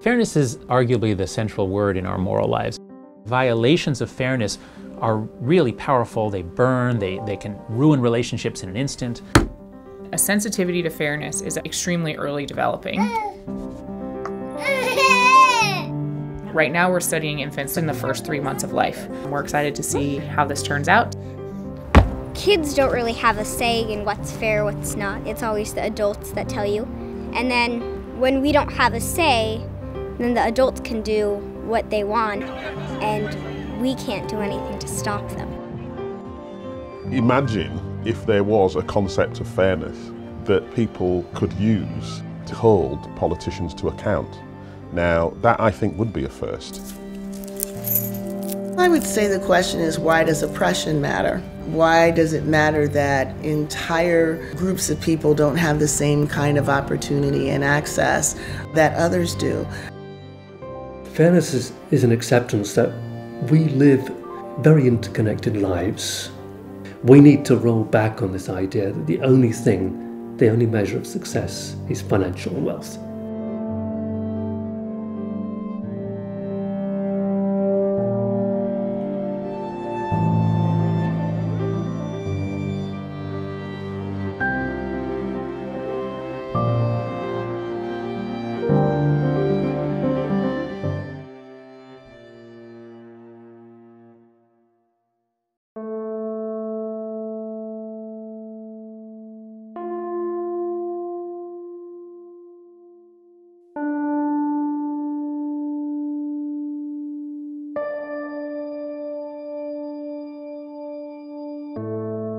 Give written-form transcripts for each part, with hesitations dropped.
Fairness is arguably the central word in our moral lives. Violations of fairness are really powerful. They burn, they can ruin relationships in an instant. A sensitivity to fairness is extremely early developing. Right now we're studying infants in the first 3 months of life. We're excited to see how this turns out. Kids don't really have a say in what's fair, what's not. It's always the adults that tell you. And then when we don't have a say, then the adults can do what they want, and we can't do anything to stop them. Imagine if there was a concept of fairness that people could use to hold politicians to account. Now, that I think would be a first. I would say the question is, why does oppression matter? Why does it matter that entire groups of people don't have the same kind of opportunity and access that others do? Fairness is an acceptance that we live very interconnected lives. We need to roll back on this idea that the only measure of success is financial wealth.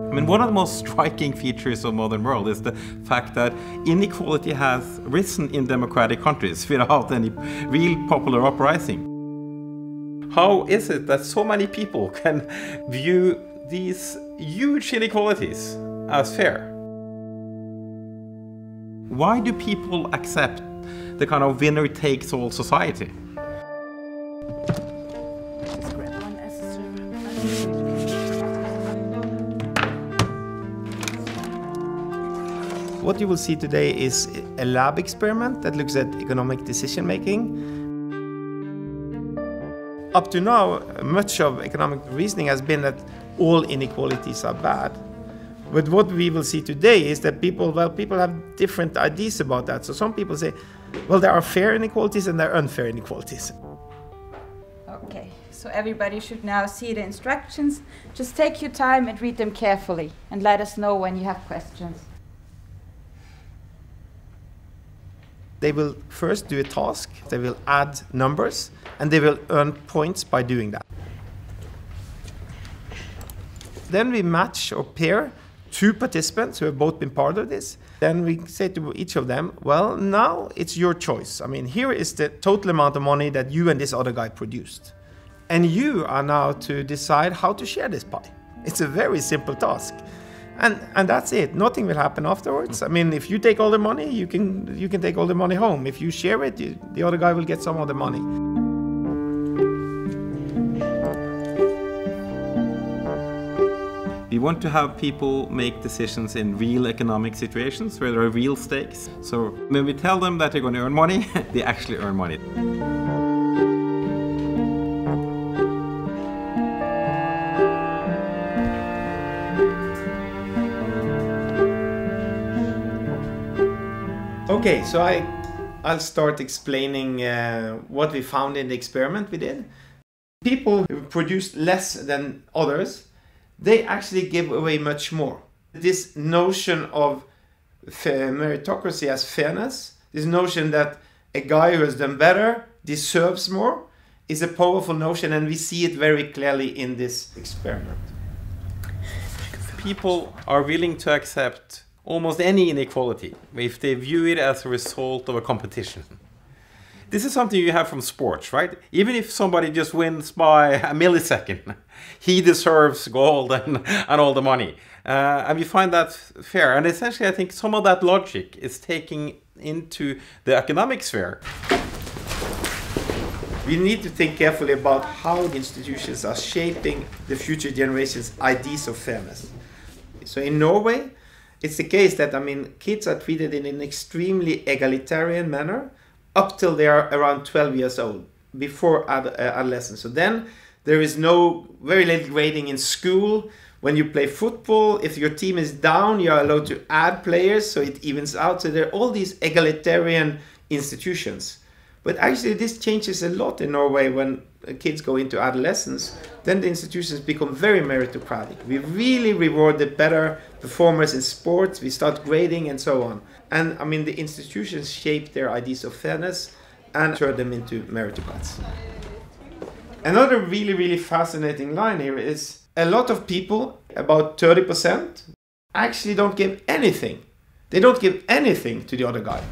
I mean, one of the most striking features of modern world is the fact that inequality has risen in democratic countries without any real popular uprising. How is it that so many people can view these huge inequalities as fair? Why do people accept the kind of winner-takes-all society? What you will see today is a lab experiment that looks at economic decision making. Up to now, much of economic reasoning has been that all inequalities are bad. But what we will see today is that people have different ideas about that. So some people say, well, there are fair inequalities and there are unfair inequalities. Okay, so everybody should now see the instructions. Just take your time and read them carefully and let us know when you have questions. They will first do a task, they will add numbers, and they will earn points by doing that. Then we match or pair two participants who have both been part of this. Then we say to each of them, well, now it's your choice. I mean, here is the total amount of money that you and this other guy produced. And you are now to decide how to share this pie. It's a very simple task. And that's it. Nothing will happen afterwards. I mean, if you take all the money, you can take all the money home. If you share it, the other guy will get some of the money. We want to have people make decisions in real economic situations where there are real stakes. So when we tell them that they're going to earn money, they actually earn money. Okay, so I'll start explaining what we found in the experiment we did. People who produced less than others, they actually give away much more. This notion of meritocracy as fairness, this notion that a guy who has done better deserves more, is a powerful notion, and we see it very clearly in this experiment. People are willing to accept almost any inequality if they view it as a result of a competition. This is something you have from sports, right? Even if somebody just wins by a millisecond, he deserves gold and all the money. And we find that fair. And essentially, I think some of that logic is taking into the economic sphere. We need to think carefully about how the institutions are shaping the future generations' ideas of fairness. So in Norway, it's the case that, kids are treated in an extremely egalitarian manner up till they are around 12 years old, before adolescence. So then there is very little grading in school. When you play football, if your team is down, you are allowed to add players, so it evens out. So there are all these egalitarian institutions. But actually this changes a lot in Norway when kids go into adolescence. Then the institutions become very meritocratic. We really reward the better performers in sports. We start grading and so on. And the institutions shape their ideas of fairness and turn them into meritocrats. Another really, really fascinating line here is a lot of people, about 30%, actually don't give anything. They don't give anything to the other guy.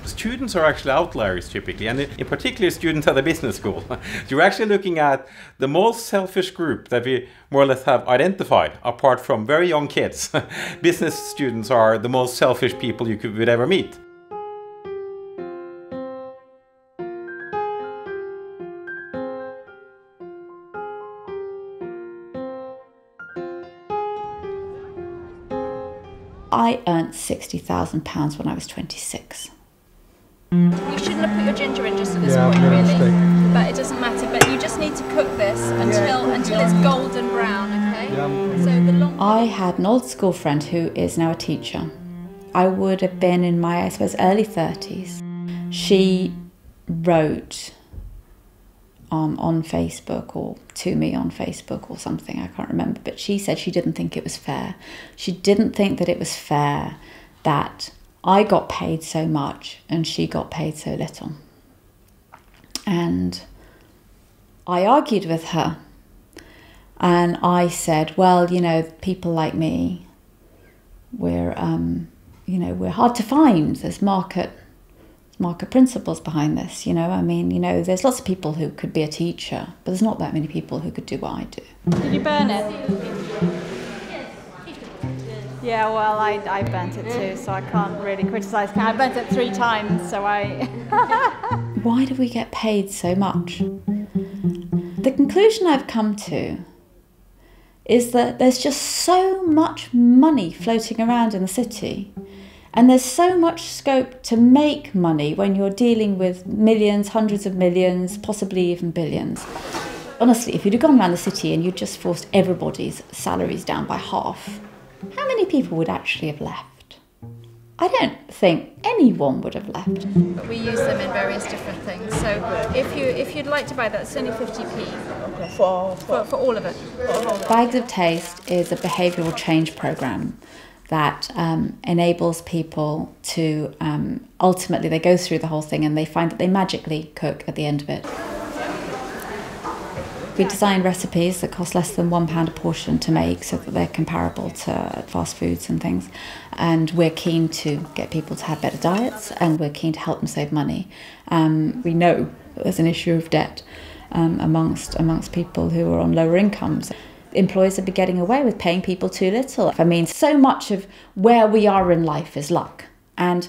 Students are actually outliers typically, and in particular students at a business school. You're actually looking at the most selfish group that we more or less have identified, apart from very young kids. Business students are the most selfish people you would ever meet. I earned £60,000 when I was 26. You shouldn't have put your ginger in just at this point, really. But it doesn't matter. But you just need to cook this until it's golden brown, okay? So I had an old school friend who is now a teacher. I would have been in my, I suppose, early 30s. She wrote on Facebook, or to me on Facebook or something, I can't remember, but she said she didn't think it was fair. She didn't think that it was fair that I got paid so much and she got paid so little. And I argued with her and I said, well, people like me, we're hard to find. There's market principles behind this, there's lots of people who could be a teacher, but there's not that many people who could do what I do. Did you burn it? Yeah, well, I burnt it too, so I can't really criticise. I burnt it 3 times, so I... Why do we get paid so much? The conclusion I've come to is that there's just so much money floating around in the city, and there's so much scope to make money when you're dealing with millions, hundreds of millions, possibly even billions. Honestly, if you'd have gone around the city and you'd just forced everybody's salaries down by half, how many people would actually have left? I don't think anyone would have left. But we use them in various different things. So if you'd like to buy that, it's only 50p for all of it. Bags of Taste is a behavioural change programme that enables people to ultimately, they go through the whole thing and they find that they magically cook at the end of it. We design recipes that cost less than £1 a portion to make so that they're comparable to fast foods and things. And we're keen to get people to have better diets, and we're keen to help them save money. We know that there's an issue of debt amongst people who are on lower incomes. Employers have been getting away with paying people too little. So much of where we are in life is luck. And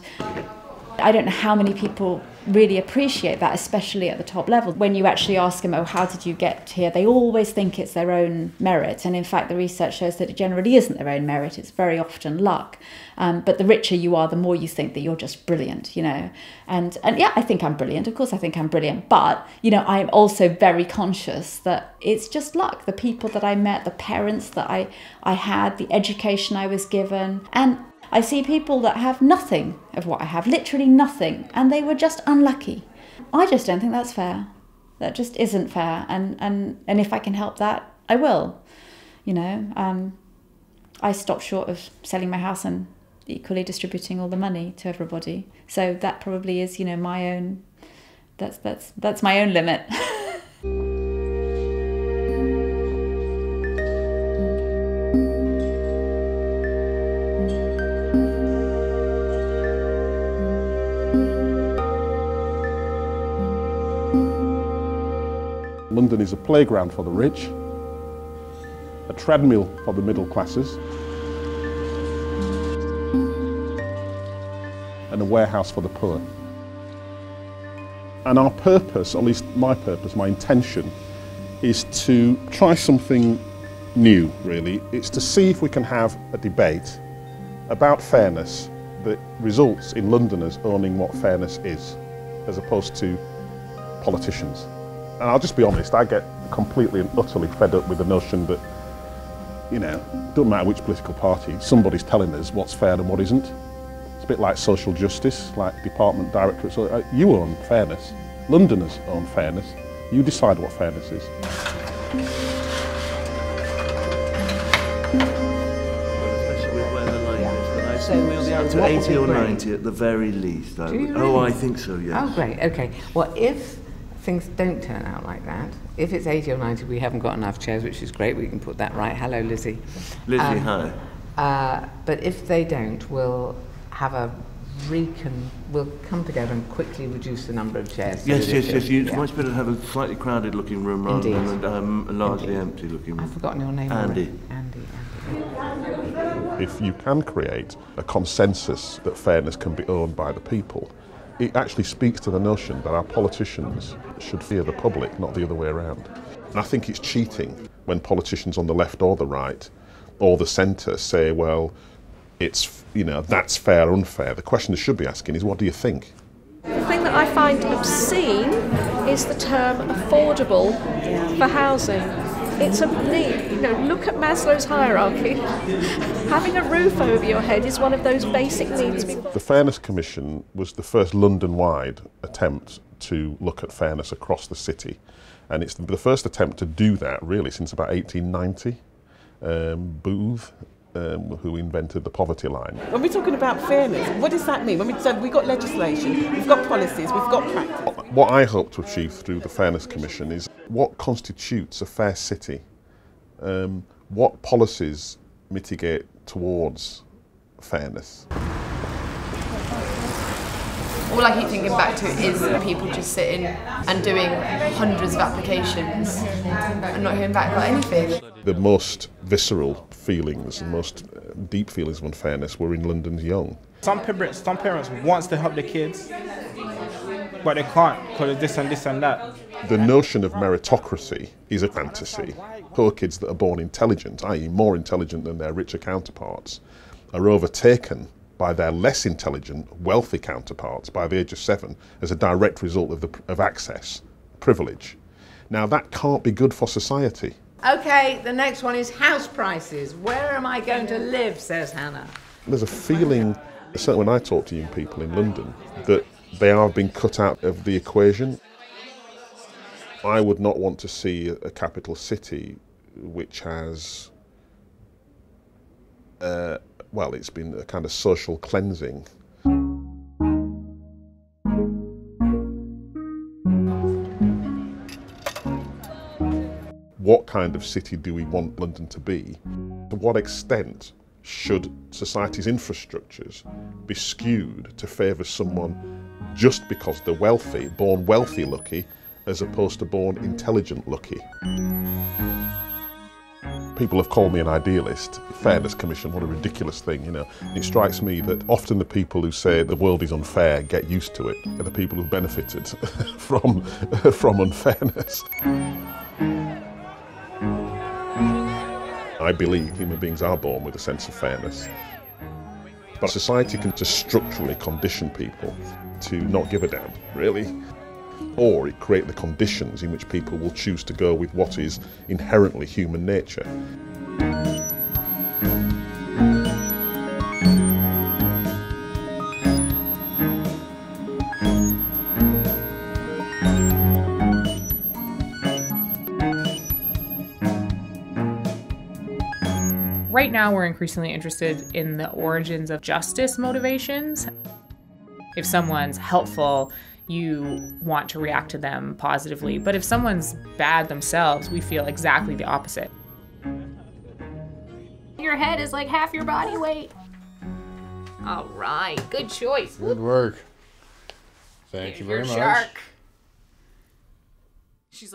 I don't know how many people really appreciate that, especially at the top level. When you actually ask them, oh, how did you get here? They always think it's their own merit. And in fact, the research shows that it generally isn't their own merit. It's very often luck. But the richer you are, the more you think that you're just brilliant, And yeah, I think I'm brilliant. Of course, I think I'm brilliant. But, I'm also very conscious that it's just luck. The people that I met, the parents that I had, the education I was given. And I see people that have nothing of what I have, literally nothing, and they were just unlucky. I just don't think that's fair. That just isn't fair, and if I can help that, I will. I stopped short of selling my house and equally distributing all the money to everybody. So that probably is, my own. That's my own limit. London is a playground for the rich, a treadmill for the middle classes, and a warehouse for the poor. And our purpose, at least my purpose, my intention, is to try something new, really. It's to see if we can have a debate about fairness that results in Londoners owning what fairness is, as opposed to politicians. And I'll just be honest, I get completely and utterly fed up with the notion that, you know, it doesn't matter which political party, somebody's telling us what's fair and what isn't. It's a bit like social justice, like department directorates. So, you own fairness. Londoners own fairness. You decide what fairness is. We'll be up to 80 or 90 at the very least. I think so, yes. Oh, great, okay. Well, if things don't turn out like that, if it's 80 or 90, we haven't got enough chairs, which is great, we can put that right. Hello, Lizzie. Lizzie, hi. But if they don't, we'll have a we'll come together and quickly reduce the number of chairs. Yes. It's much better to have a slightly crowded looking room rather than a largely empty looking room. I've forgotten your name. Andy. If you can create a consensus that fairness can be owned by the people, it actually speaks to the notion that our politicians should fear the public, not the other way around. And I think it's cheating when politicians on the left or the right or the centre say, well, it's, you know, that's fair or unfair. The question they should be asking is, what do you think? The thing that I find obscene is the term affordable for housing. It's a need, you know, look at Maslow's hierarchy. Having a roof over your head is one of those basic needs. The Fairness Commission was the first London-wide attempt to look at fairness across the city. And it's the first attempt to do that, really, since about 1890. Booth, who invented the poverty line. When we're talking about fairness, what does that mean? When we've got legislation, we've got policies, we've got practice. What I hope to achieve through the Fairness Commission is what constitutes a fair city? What policies mitigate towards fairness? All I keep thinking back to is people just sitting and doing hundreds of applications and not hearing back about anything. The most visceral feelings and most deep feelings of unfairness were in London's young. Some parents want to help their kids, but they can't because of this and that. The notion of meritocracy is a fantasy. Poor kids that are born intelligent, i.e. more intelligent than their richer counterparts, are overtaken by their less intelligent, wealthy counterparts by the age of 7 as a direct result of access, privilege. Now that can't be good for society. Okay, the next one is house prices. Where am I going to live, says Hannah. There's a feeling, certainly when I talk to young people in London, that they are being cut out of the equation. I would not want to see a capital city which has well, it's been a kind of social cleansing. What kind of city do we want London to be? To what extent should society's infrastructures be skewed to favour someone just because they're wealthy, born wealthy lucky, as opposed to born intelligent lucky? People have called me an idealist. Fairness Commission, what a ridiculous thing, you know. And it strikes me that often the people who say the world is unfair get used to it, are the people who've benefited from unfairness. I believe human beings are born with a sense of fairness. But society can just structurally condition people to not give a damn, really. Or it creates the conditions in which people will choose to go with what is inherently human nature. Right now, we're increasingly interested in the origins of justice motivations. If someone's helpful, you want to react to them positively. But if someone's bad themselves, we feel exactly the opposite. Your head is like half your body weight. All right, good choice. Good work. Thank you very much. Shark.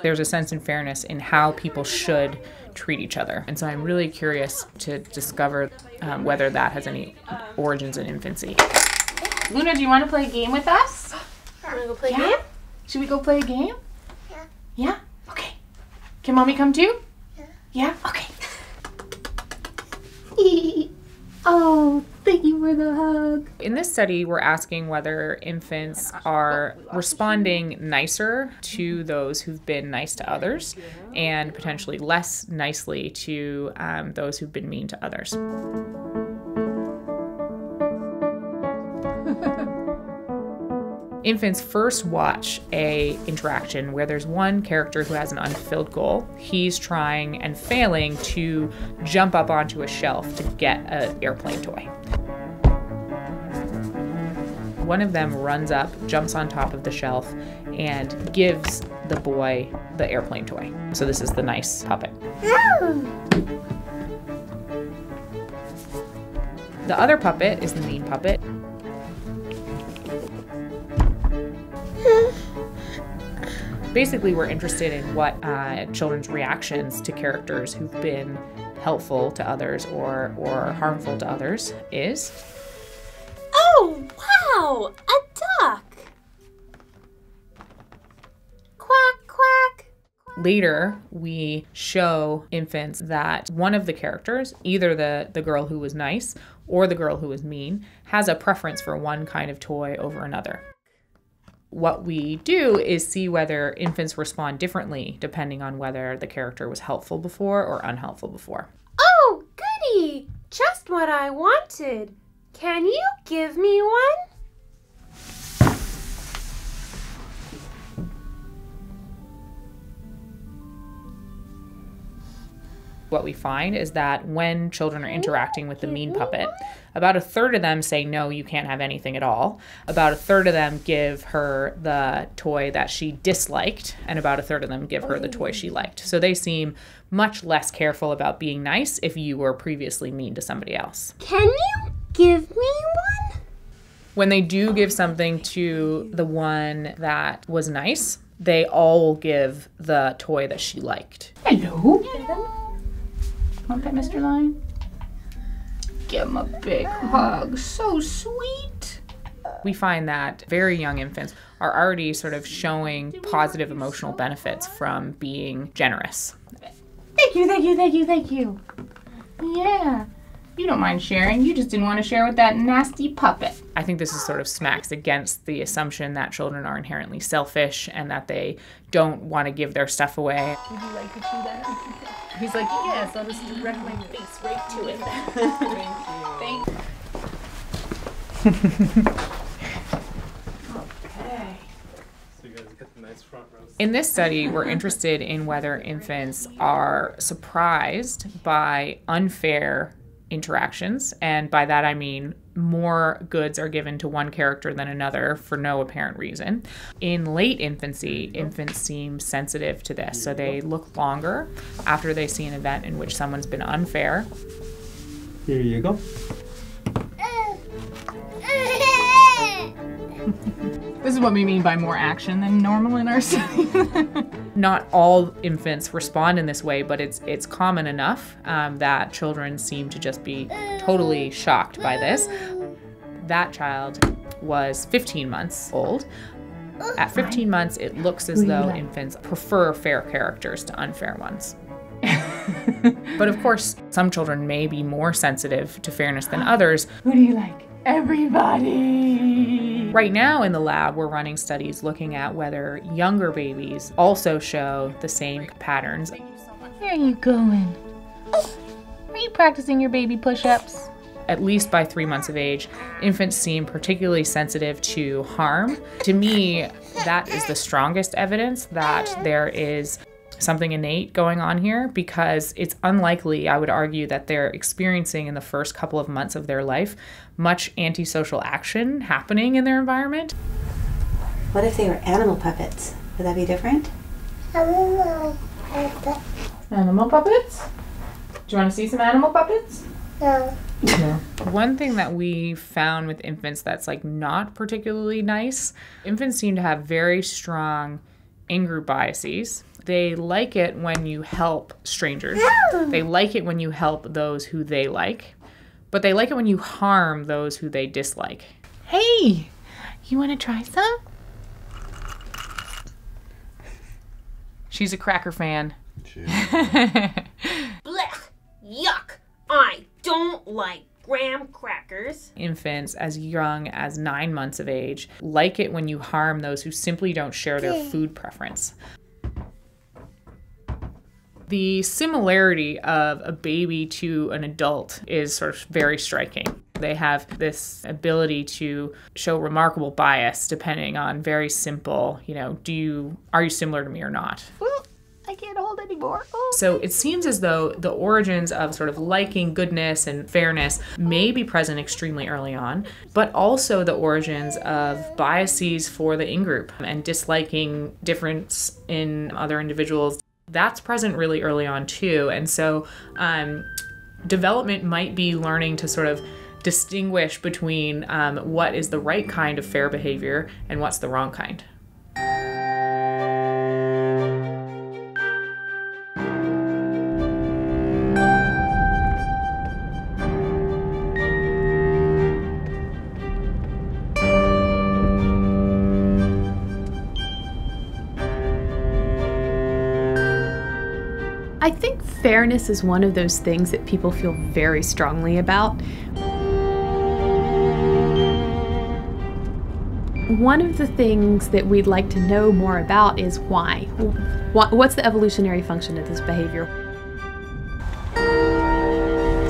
There's a sense in fairness in how people should treat each other. And so I'm really curious to discover whether that has any origins in infancy. Luna, do you want to play a game with us? Want to go play a game? Should we go play a game? Yeah. Yeah? Okay. Can Mommy come too? Yeah? Okay. Oh, thank you for the hug. In this study, we're asking whether infants are responding nicer to those who've been nice to others and potentially less nicely to those who've been mean to others. Infants first watch a interaction where there's one character who has an unfulfilled goal. He's trying and failing to jump up onto a shelf to get an airplane toy. One of them runs up, jumps on top of the shelf, and gives the boy the airplane toy. So this is the nice puppet. The other puppet is the mean puppet. Basically, we're interested in what children's reactions to characters who've been helpful to others or harmful to others is. Oh, wow! A duck! Quack, quack! Later, we show infants that one of the characters, either the girl who was nice or the girl who was mean, has a preference for one kind of toy over another. What we do is see whether infants respond differently depending on whether the character was helpful before or unhelpful before. Oh, goody! Just what I wanted. Can you give me one? What we find is that when children are interacting with the mean puppet, about a third of them say, no, you can't have anything at all. About a third of them give her the toy that she disliked, and about a third of them give her the toy she liked. So they seem much less careful about being nice if you were previously mean to somebody else. Can you give me one? When they do give something to the one that was nice, they all give the toy that she liked. Hello. Want that, Mr. Lion? Give him a big hug. So sweet. We find that very young infants are already sort of showing positive emotional benefits from being generous. Thank you, thank you, thank you, thank you. Yeah. You don't mind sharing. You just didn't want to share with that nasty puppet. I think this is sort of smacks against the assumption that children are inherently selfish and that they don't want to give their stuff away. Would you like to chew that? He's like, yes, I'll just direct my face right to it. Thank you. Okay. So you guys get the nice front row. In this study, we're interested in whether infants are surprised by unfair interactions, and by that I mean more goods are given to one character than another for no apparent reason. In late infancy, infants seem sensitive to this, so they look longer after they see an event in which someone's been unfair. Here you go. This is what we mean by more action than normal in our study. Not all infants respond in this way, but it's common enough that children seem to just be totally shocked by this. That child was 15 months old. At 15 months, it looks as though infants prefer fair characters to unfair ones. But of course, some children may be more sensitive to fairness than others. Who do you like? Everybody! Right now in the lab, we're running studies looking at whether younger babies also show the same patterns. Where are you going? Are you practicing your baby push-ups? At least by 3 months of age, infants seem particularly sensitive to harm. To me, that is the strongest evidence that there is something innate going on here, because it's unlikely, I would argue, that they're experiencing in the first couple of months of their life much antisocial action happening in their environment. What if they were animal puppets? Would that be different? Animal puppets? Do you want to see some animal puppets? No. No. One thing that we found with infants that's like not particularly nice, infants seem to have very strong in-group biases. They like it when you help strangers. They like it when you help those who they like. But they like it when you harm those who they dislike. Hey, you want to try some? She's a cracker fan. Blech! Yuck! I don't like graham crackers. Infants as young as 9 months of age like it when you harm those who simply don't share their food preference. The similarity of a baby to an adult is sort of very striking. They have this ability to show remarkable bias depending on very simple, are you similar to me or not? I can't hold anymore. So it seems as though the origins of sort of liking goodness and fairness may be present extremely early on, but also the origins of biases for the in-group and disliking difference in other individuals. That's present really early on too. And so development might be learning to sort of distinguish between what is the right kind of fair behavior and what's the wrong kind. I think fairness is one of those things that people feel very strongly about. One of the things that we'd like to know more about is why. What's the evolutionary function of this behavior?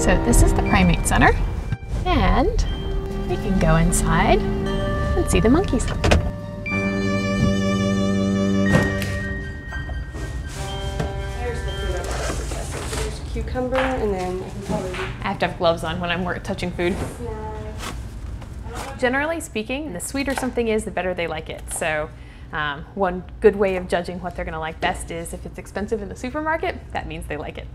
So this is the Primate Center, and we can go inside and see the monkeys. Cucumber, and then I have to have gloves on when I'm touching food. Generally speaking, the sweeter something is, the better they like it. So one good way of judging what they're going to like best is if it's expensive in the supermarket, that means they like it.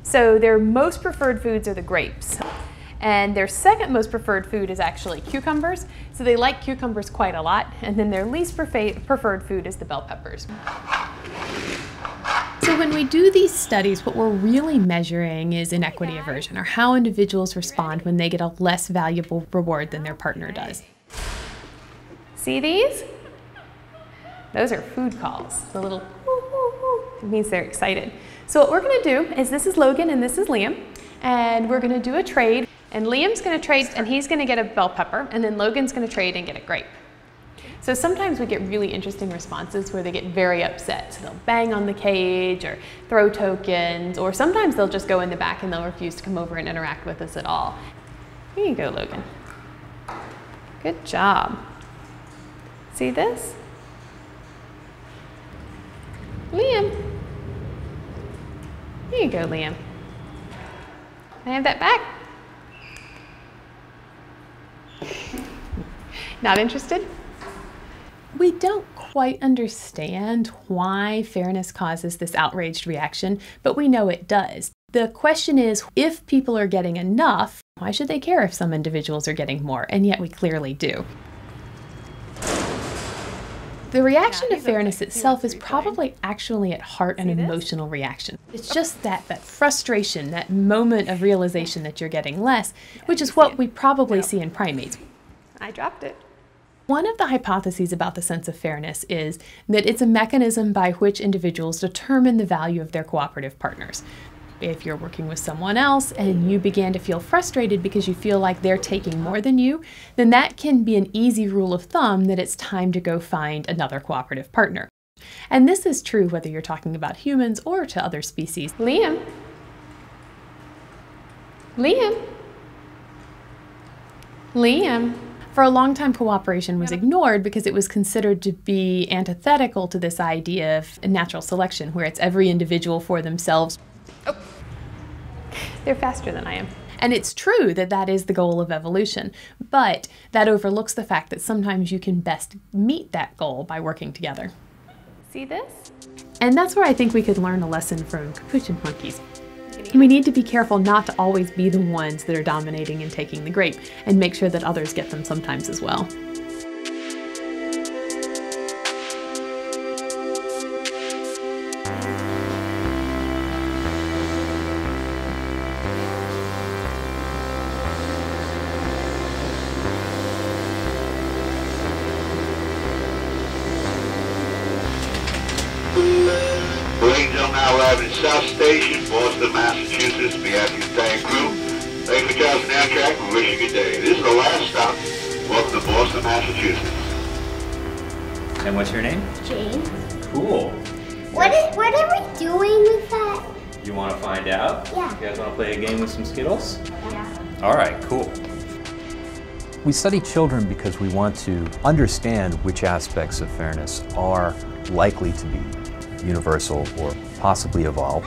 So their most preferred foods are the grapes. And their second most preferred food is actually cucumbers. So they like cucumbers quite a lot. And then their least preferred food is the bell peppers. So when we do these studies, what we're really measuring is inequity aversion, or how individuals respond when they get a less valuable reward than their partner does. See these? Those are food calls. The little woo, woo, woo. It means they're excited. So what we're going to do is, this is Logan and this is Liam, and we're going to do a trade. And Liam's going to trade and he's going to get a bell pepper, and then Logan's going to trade and get a grape. So sometimes we get really interesting responses where they get very upset. So they'll bang on the cage or throw tokens, or sometimes they'll just go in the back and they'll refuse to come over and interact with us at all. Here you go, Logan. Good job. See this? Liam. Here you go, Liam. Can I have that back? Not interested? We don't quite understand why fairness causes this outraged reaction, but we know it does. The question is, if people are getting enough, why should they care if some individuals are getting more? And yet we clearly do. The reaction to fairness itself is probably actually at heart an emotional reaction. It's just that frustration, that moment of realization that you're getting less, which is what we probably see in primates. I dropped it. One of the hypotheses about the sense of fairness is that it's a mechanism by which individuals determine the value of their cooperative partners. If you're working with someone else and you begin to feel frustrated because you feel like they're taking more than you, then that can be an easy rule of thumb that it's time to go find another cooperative partner. And this is true whether you're talking about humans or to other species. Liam. Liam. Liam. For a long time, cooperation was ignored because it was considered to be antithetical to this idea of natural selection, where it's every individual for themselves. Oh. They're faster than I am. And it's true that that is the goal of evolution, but that overlooks the fact that sometimes you can best meet that goal by working together. See this? And that's where I think we could learn a lesson from capuchin monkeys. We need to be careful not to always be the ones that are dominating and taking the grape, and make sure that others get them sometimes as well. now arriving at South Station, Boston, Massachusetts. Behalf of the entire crew, thank you for traveling Amtrak. We wish you a good day. This is the last stop. Welcome to Boston, Massachusetts. And what's your name? Jane. Cool. What are we doing with that? You want to find out? Yeah. You guys want to play a game with some Skittles? Yeah. All right, cool. We study children because we want to understand which aspects of fairness are likely to be universal or possibly evolve.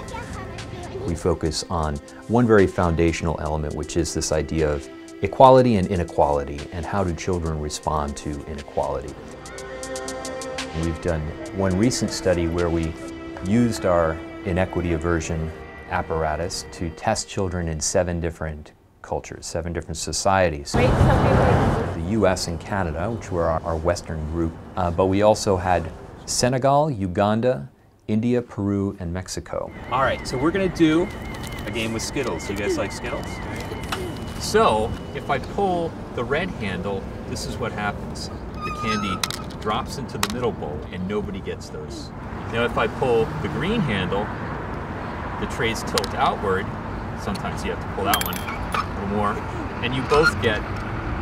We focus on one very foundational element, which is this idea of equality and inequality, and how do children respond to inequality. We've done one recent study where we used our inequity aversion apparatus to test children in 7 different cultures, 7 different societies. The US and Canada, which were our Western group, but we also had Senegal, Uganda, India, Peru, and Mexico. All right, so we're gonna do a game with Skittles. You guys like Skittles? So, if I pull the red handle, this is what happens. The candy drops into the middle bowl and nobody gets those. Now if I pull the green handle, the trays tilt outward. Sometimes you have to pull that one a little more, and you both get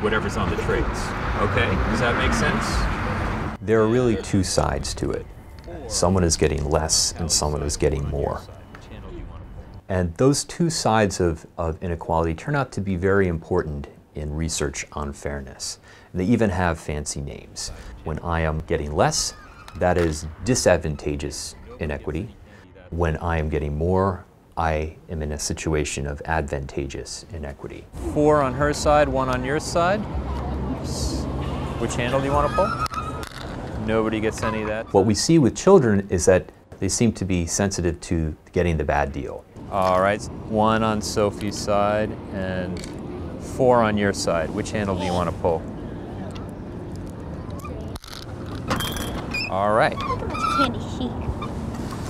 whatever's on the trays. Okay, does that make sense? There are really 2 sides to it. Someone is getting less and someone is getting more. And those 2 sides of inequality turn out to be very important in research on fairness. They even have fancy names. When I am getting less, that is disadvantageous inequity. When I am getting more, I am in a situation of advantageous inequity. 4 on her side, 1 on your side. Which handle do you want to pull? Nobody gets any of that. What we see with children is that they seem to be sensitive to getting the bad deal. All right, 1 on Sophie's side and 4 on your side. Which handle do you want to pull? All right.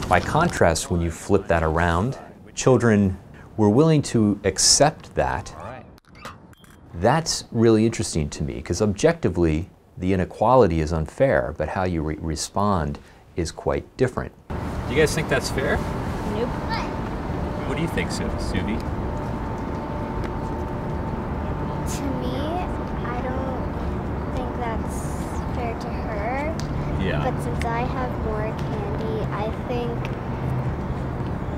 By contrast, when you flip that around, children were willing to accept that. That's really interesting to me, because objectively, the inequality is unfair, but how you respond is quite different. Do you guys think that's fair? Nope. What do you think, Suvi? To me, I don't think that's fair to her. Yeah. But since I have more candy, I think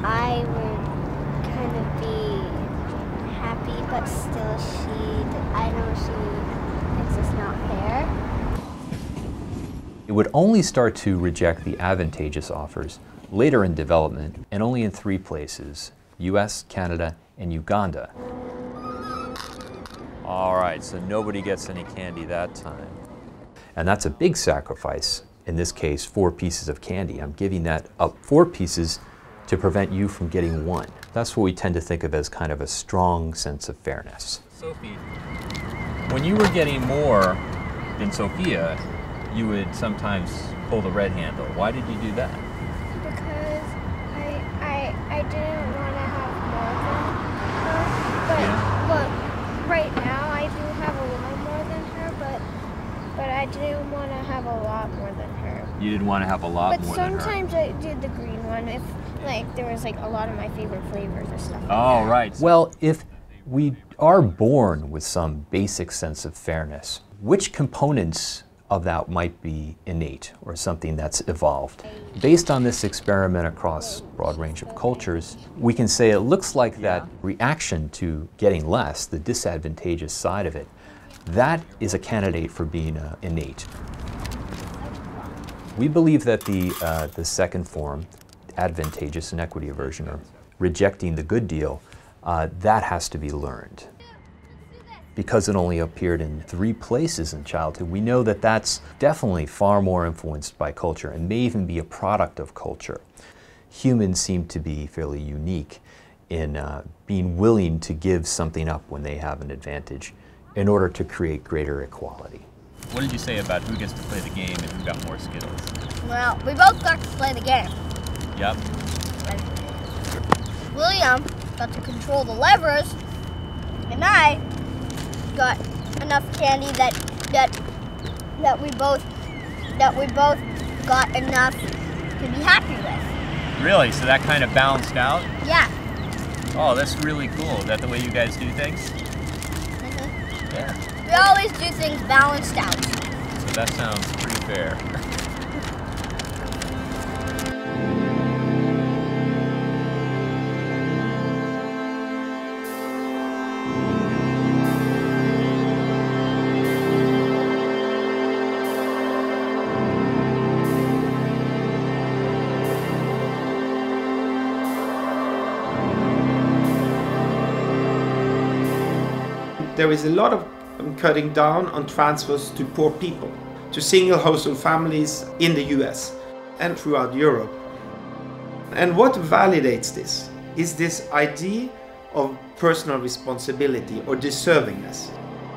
I would kind of be happy, but still I know she thinks it's not fair. It would only start to reject the advantageous offers later in development, and only in 3 places: US, Canada, and Uganda. All right, so nobody gets any candy that time. And that's a big sacrifice. In this case, 4 pieces of candy. I'm giving that up 4 pieces to prevent you from getting 1. That's what we tend to think of as kind of a strong sense of fairness. Sophie, when you were getting more than Sophia, you would sometimes pull the red handle. Why did you do that? Because I didn't want to have more than her, but right now I do have a little more than her, but I didn't want to have a lot more than her. You didn't want to have a lot more than her. But sometimes I did the green one if there was a lot of my favorite flavors or stuff. Oh, right. Well, if we are born with some basic sense of fairness, which components of that might be innate or something that's evolved? Based on this experiment across a broad range of cultures, we can say it looks like that reaction to getting less, the disadvantageous side of it, that is a candidate for being innate. We believe that the second form, advantageous inequity aversion, or rejecting the good deal, that has to be learned. Because it only appeared in 3 places in childhood, we know that that's definitely far more influenced by culture and may even be a product of culture. Humans seem to be fairly unique in being willing to give something up when they have an advantage in order to create greater equality. What did you say about who gets to play the game and who got more Skittles? Well, we both got to play the game. Yep. William got to control the levers, and I got enough candy that we both got enough to be happy with. Really? So that kind of balanced out? Yeah. Oh, that's really cool. Is that the way you guys do things? Yeah. We always do things balanced out. So that sounds pretty fair. There is a lot of cutting down on transfers to poor people, to single household families in the US and throughout Europe. And what validates this is this idea of personal responsibility or deservingness.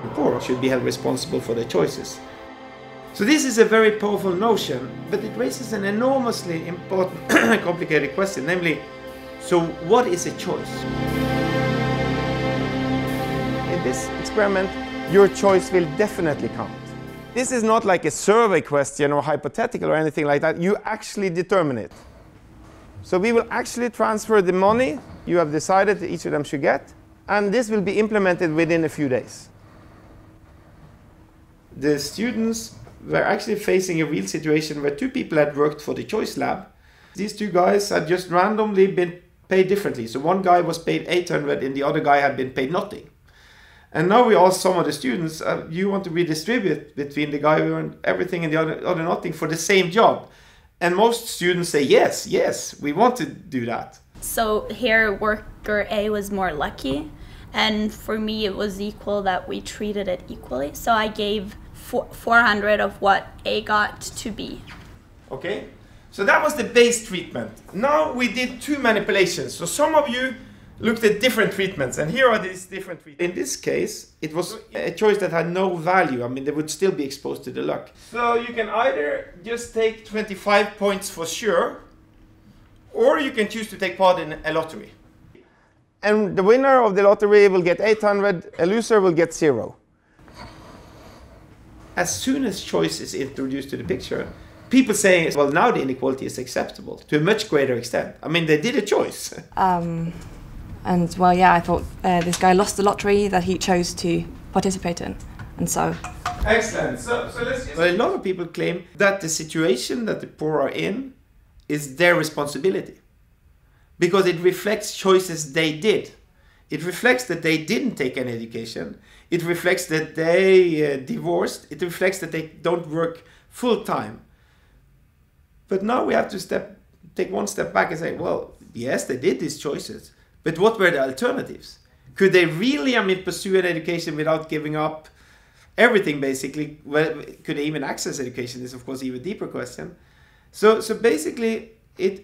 The poor should be held responsible for their choices. So this is a very powerful notion, but it raises an enormously important, complicated question, namely, so what is a choice? In this experiment, your choice will definitely count. This is not like a survey question or hypothetical or anything like that. You actually determine it. So we will actually transfer the money you have decided that each of them should get, and this will be implemented within a few days. The students were actually facing a real situation where two people had worked for the Choice Lab. These two guys had just randomly been paid differently. So one guy was paid 800 and the other guy had been paid nothing. And now we asked some of the students, you want to redistribute between the guy who earned everything and the other nothing for the same job? And most students say, yes, yes, we want to do that. So here worker A was more lucky, and for me it was equal that we treated it equally. So I gave 400 of what A got to B. Okay, so that was the base treatment. Now we did two manipulations. So some of you looked at different treatments, and here are these different treatments. In this case, it was a choice that had no value. I mean, they would still be exposed to the luck. So you can either just take 25 points for sure, or you can choose to take part in a lottery. And the winner of the lottery will get 800, a loser will get 0. As soon as choice is introduced to the picture, people say, well, now the inequality is acceptable to a much greater extent. I mean, they did a choice. And well, yeah, I thought this guy lost the lottery that he chose to participate in, and so. Excellent. So let's just... Well, a lot of people claim that the situation that the poor are in is their responsibility, because it reflects choices they did. It reflects that they didn't take any education. It reflects that they divorced. It reflects that they don't work full time. But now we have to take one step back and say, well, yes, they did these choices. But what were the alternatives? Could they really, pursue an education without giving up everything, basically? Well, could they even access education? This is, of course, an even deeper question. So basically,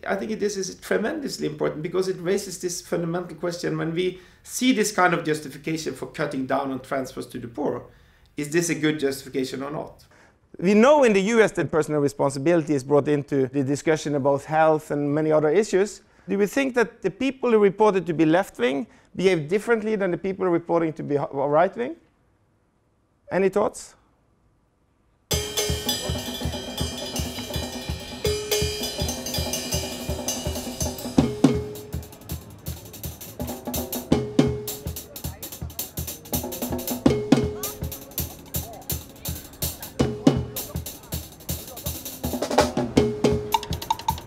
I think this is tremendously important because it raises this fundamental question. When we see this kind of justification for cutting down on transfers to the poor, is this a good justification or not? We know in the US that personal responsibility is brought into the discussion about health and many other issues. Do we think that the people who reported to be left-wing behave differently than the people reporting to be right-wing? Any thoughts?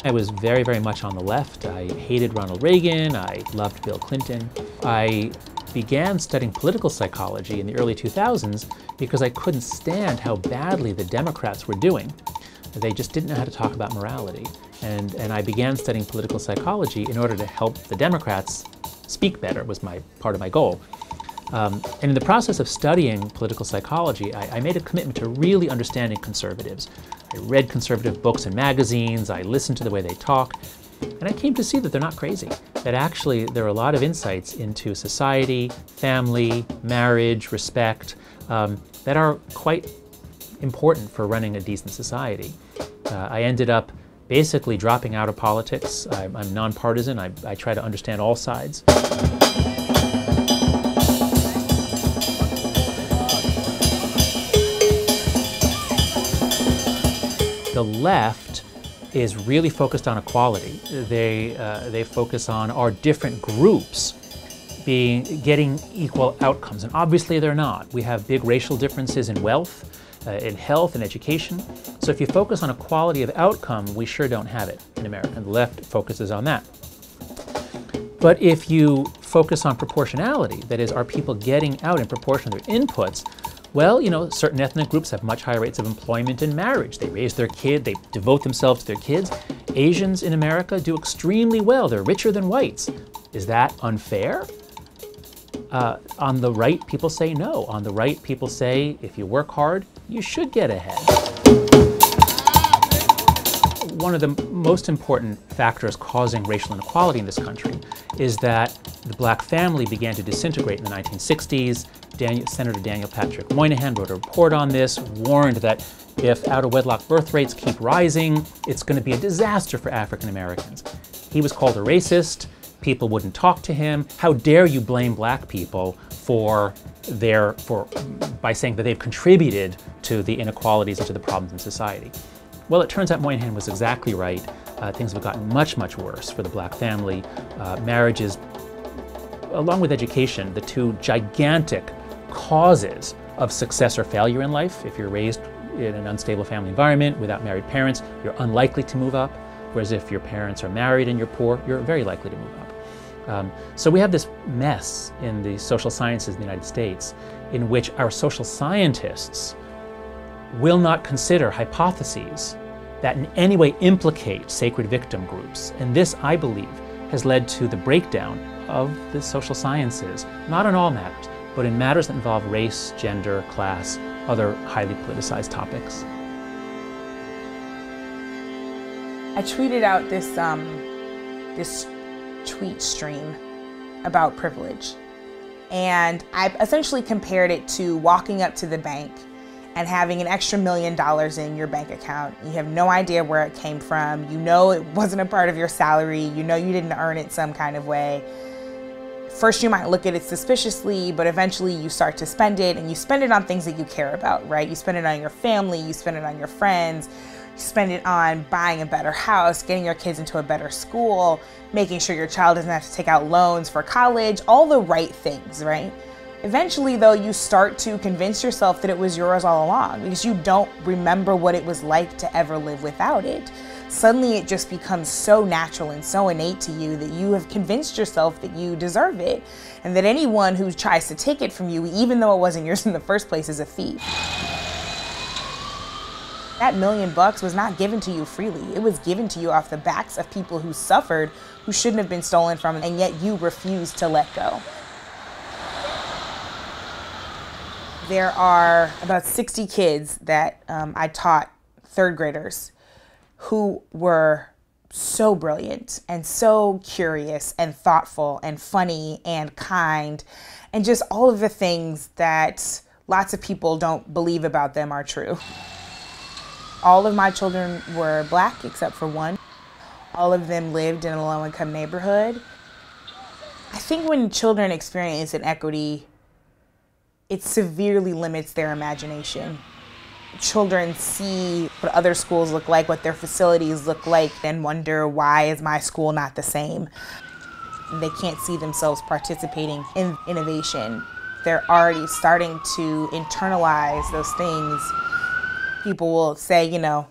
I was very, very much on the left. I hated Ronald Reagan. I loved Bill Clinton. I began studying political psychology in the early 2000s because I couldn't stand how badly the Democrats were doing. They just didn't know how to talk about morality. And I began studying political psychology in order to help the Democrats speak better, was part of my goal. And in the process of studying political psychology, I made a commitment to really understanding conservatives. I read conservative books and magazines, I listened to the way they talk, and I came to see that they're not crazy. That actually there are a lot of insights into society, family, marriage, respect, that are quite important for running a decent society. I ended up basically dropping out of politics. I'm nonpartisan, I try to understand all sides. The left is really focused on equality. They focus on our different groups getting equal outcomes, and obviously they're not. We have big racial differences in wealth, in health and education. So if you focus on equality of outcome, we sure don't have it in America, and the left focuses on that. But if you focus on proportionality, that is, are people getting out in proportion to their inputs, well, you know, certain ethnic groups have much higher rates of employment and marriage. They raise their kid, they devote themselves to their kids. Asians in America do extremely well. They're richer than whites. Is that unfair? On the right, people say no. On the right, people say if you work hard, you should get ahead. One of the most important factors causing racial inequality in this country is that the black family began to disintegrate in the 1960s. Senator Daniel Patrick Moynihan wrote a report on this, warned that if out-of-wedlock birth rates keep rising, it's going to be a disaster for African Americans. He was called a racist. People wouldn't talk to him. How dare you blame black people by saying that they've contributed to the inequalities and to the problems in society? Well, it turns out Moynihan was exactly right. Things have gotten much, much worse for the black family. Marriages, along with education, the two gigantic causes of success or failure in life. If you're raised in an unstable family environment without married parents, you're unlikely to move up. Whereas if your parents are married and you're poor, you're very likely to move up. So we have this mess in the social sciences in the United States in which our social scientists will not consider hypotheses that in any way implicate sacred victim groups. And this, I believe, has led to the breakdown of the social sciences, not on all matters, but in matters that involve race, gender, class, other highly politicized topics. I tweeted out this this tweet stream about privilege, and I essentially compared it to walking up to the bank and having an extra $1 million in your bank account. You have no idea where it came from. You know it wasn't a part of your salary. You know you didn't earn it some kind of way. First you might look at it suspiciously, but eventually you start to spend it, and you spend it on things that you care about, right? You spend it on your family, you spend it on your friends, you spend it on buying a better house, getting your kids into a better school, making sure your child doesn't have to take out loans for college, all the right things, right? Eventually, though, you start to convince yourself that it was yours all along because you don't remember what it was like to ever live without it. Suddenly, it just becomes so natural and so innate to you that you have convinced yourself that you deserve it, and that anyone who tries to take it from you, even though it wasn't yours in the first place, is a thief. That $1 million was not given to you freely. It was given to you off the backs of people who suffered, who shouldn't have been stolen from, and yet you refused to let go. There are about 60 kids that I taught, third graders, who were so brilliant and so curious and thoughtful and funny and kind, and just all of the things that lots of people don't believe about them are true. All of my children were black except for one. All of them lived in a low-income neighborhood. I think when children experience inequity, it severely limits their imagination. Children see what other schools look like, what their facilities look like, and wonder, why is my school not the same? They can't see themselves participating in innovation. They're already starting to internalize those things. People will say, you know,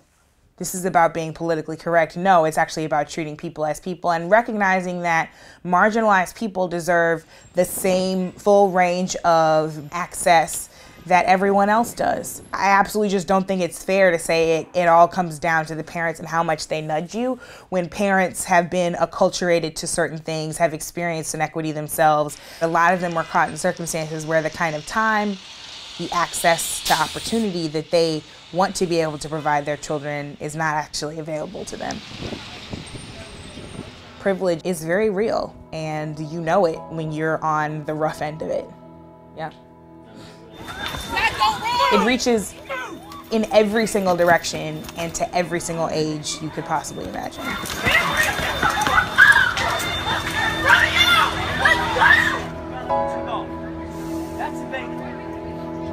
this is about being politically correct. No, it's actually about treating people as people and recognizing that marginalized people deserve the same full range of access that everyone else does. I absolutely just don't think it's fair to say it all comes down to the parents and how much they nudge you, when parents have been acculturated to certain things, have experienced inequity themselves. A lot of them were caught in circumstances where the kind of time, the access to opportunity that they want to be able to provide their children is not actually available to them. Privilege is very real, and you know it when you're on the rough end of it. Yeah. It reaches in every single direction and to every single age you could possibly imagine. That's the thing.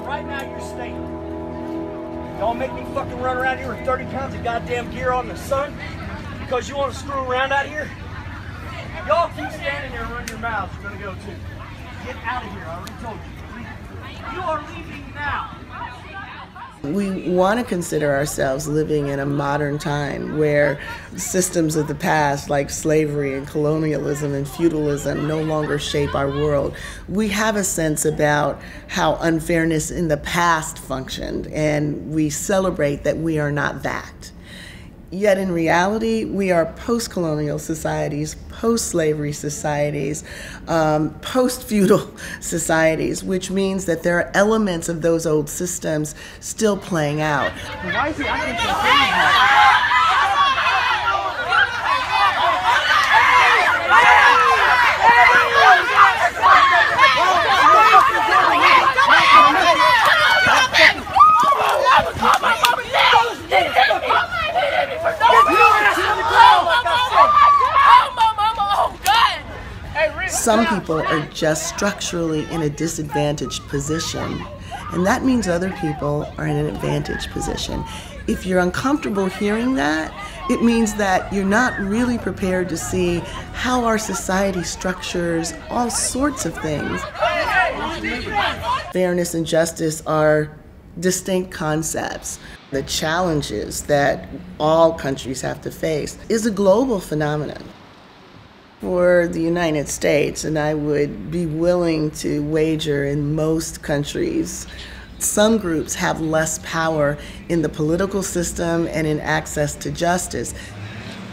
Right now you're staying. Y'all make me fucking run around here with 30 pounds of goddamn gear on the sun because you want to screw around out here? Y'all keep standing there and run your mouths. You're gonna go too. Get out of here. I already told you. You are leaving now. We want to consider ourselves living in a modern time where systems of the past like slavery and colonialism and feudalism no longer shape our world. We have a sense about how unfairness in the past functioned, and we celebrate that we are not that. Yet in reality, we are post-colonial societies, post-slavery societies, post-feudal societies, which means that there are elements of those old systems still playing out. Why is he acting so crazy? Some people are just structurally in a disadvantaged position, and that means other people are in an advantaged position. If you're uncomfortable hearing that, it means that you're not really prepared to see how our society structures all sorts of things. Fairness and justice are distinct concepts. The challenges that all countries have to face is a global phenomenon. For the United States, and I would be willing to wager in most countries, some groups have less power in the political system and in access to justice.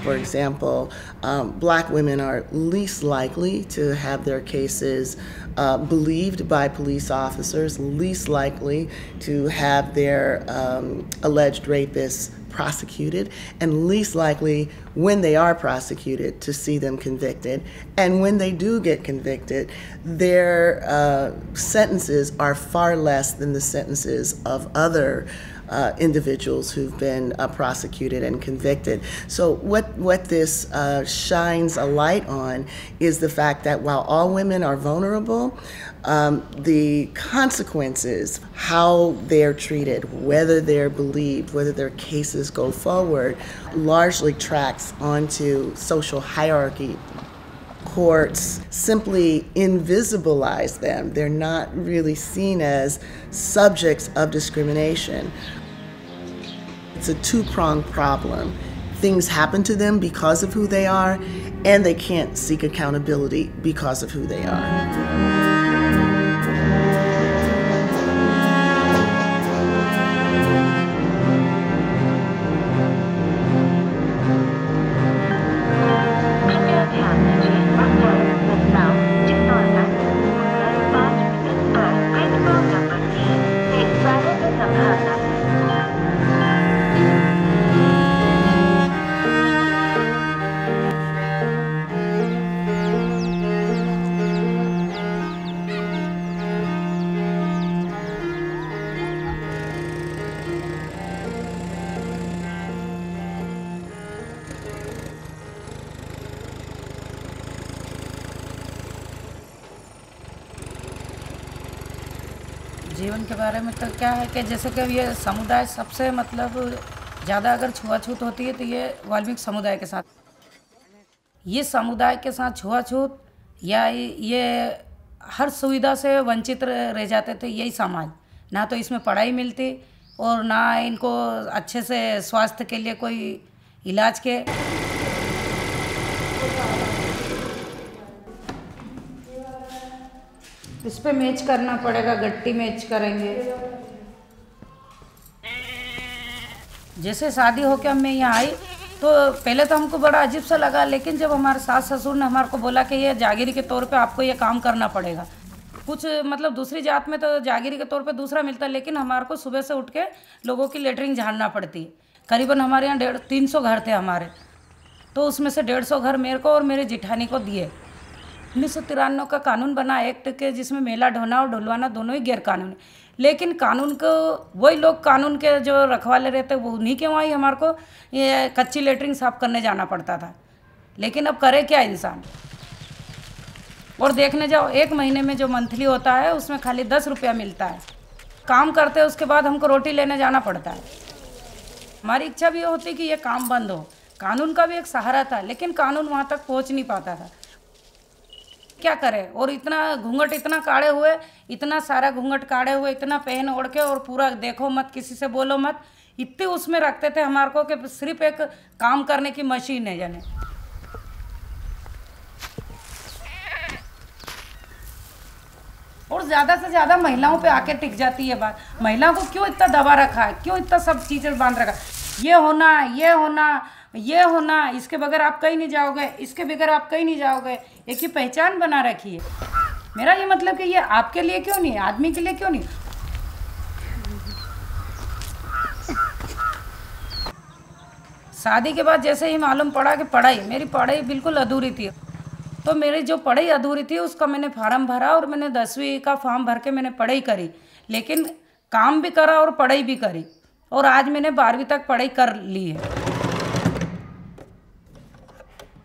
For example, black women are least likely to have their cases believed by police officers, least likely to have their alleged rapists prosecuted, and least likely, when they are prosecuted, to see them convicted. And when they do get convicted, their sentences are far less than the sentences of other individuals who've been prosecuted and convicted. So what this shines a light on is the fact that while all women are vulnerable, the consequences, how they're treated, whether they're believed, whether their cases go forward, largely tracks onto social hierarchy. Courts simply invisibilize them. They're not really seen as subjects of discrimination. It's a two-pronged problem. Things happen to them because of who they are, and they can't seek accountability because of who they are. जीवन के बारे में तो क्या है कि जैसे कि ये समुदाय सबसे मतलब ज़्यादा अगर छुआछूत होती है तो ये वाल्मीकि समुदाय के साथ, ये समुदाय के साथ छुआछूत या ये हर सुविधा से वंचित रह जाते थे यही समाज। ना तो इसमें पढ़ाई मिलती और ना इनको अच्छे से स्वास्थ्य के लिए कोई इलाज के। इस पे मैच करना पड़ेगा, गट्टी मैच करेंगे। जैसे शादी होकर मैं यहाँ आई तो पहले तो हमको बड़ा अजीब सा लगा, लेकिन जब हमारे सास ससुर ने हमारे को बोला कि ये जागीरी के तौर पे आपको ये काम करना पड़ेगा। कुछ मतलब दूसरी जात में तो जागीरी के तौर पे दूसरा मिलता है, लेकिन हमारे को सुबह से उठ के लोगों की लेटरिन झाड़ना पड़ती है। करीबन हमारे यहाँ 300 घर थे हमारे, तो उसमें से 150 घर मेरे को और मेरे जिठानी को दिए। 1993 का कानून बना एक्ट के, जिसमें मेला ढोना और ढुलवाना दोनों ही गैर कानूनी, लेकिन कानून को वही लोग कानून के जो रखवाले रहते वो उन्हीं के वहाँ ही हमारे को ये कच्ची लेटरिन साफ करने जाना पड़ता था। लेकिन अब करे क्या इंसान। और देखने जाओ 1 महीने में जो मंथली होता है उसमें खाली 10 रुपया मिलता है, काम करते हैं उसके बाद हमको रोटी लेने जाना पड़ता है। हमारी इच्छा भी होती कि ये काम बंद हो। कानून का भी एक सहारा था, लेकिन कानून वहाँ तक पहुँच नहीं पाता था। क्या करें, और इतना घूंघट इतना काढ़े हुए, इतना सारा घूंघट काढ़े हुए, इतना पहन ओढ़ के, और पूरा देखो मत, किसी से बोलो मत, इतने उसमें रखते थे हमारे को कि सिर्फ एक काम करने की मशीन है जाने। और ज़्यादा से ज़्यादा महिलाओं पे आके टिक जाती है बात। महिलाओं को क्यों इतना दबा रखा है, क्यों इतना सब चीज़ें बांध रखा है? ये होना, ये होना, ये होना, इसके बगैर आप कहीं नहीं जाओगे, इसके बगैर आप कहीं नहीं जाओगे, एक ही पहचान बना रखी है। मेरा ये मतलब कि ये आपके लिए क्यों नहीं, आदमी के लिए क्यों नहीं? शादी के बाद जैसे ही मालूम पड़ा कि मेरी पढ़ाई बिल्कुल अधूरी थी, तो मेरी जो पढ़ाई अधूरी थी उसका मैंने फार्म भरा और मैंने 10वीं का फॉर्म भर के मैंने पढ़ाई करी, लेकिन काम भी करा और पढ़ाई भी करी, और आज मैंने 12वीं तक पढ़ाई कर ली है।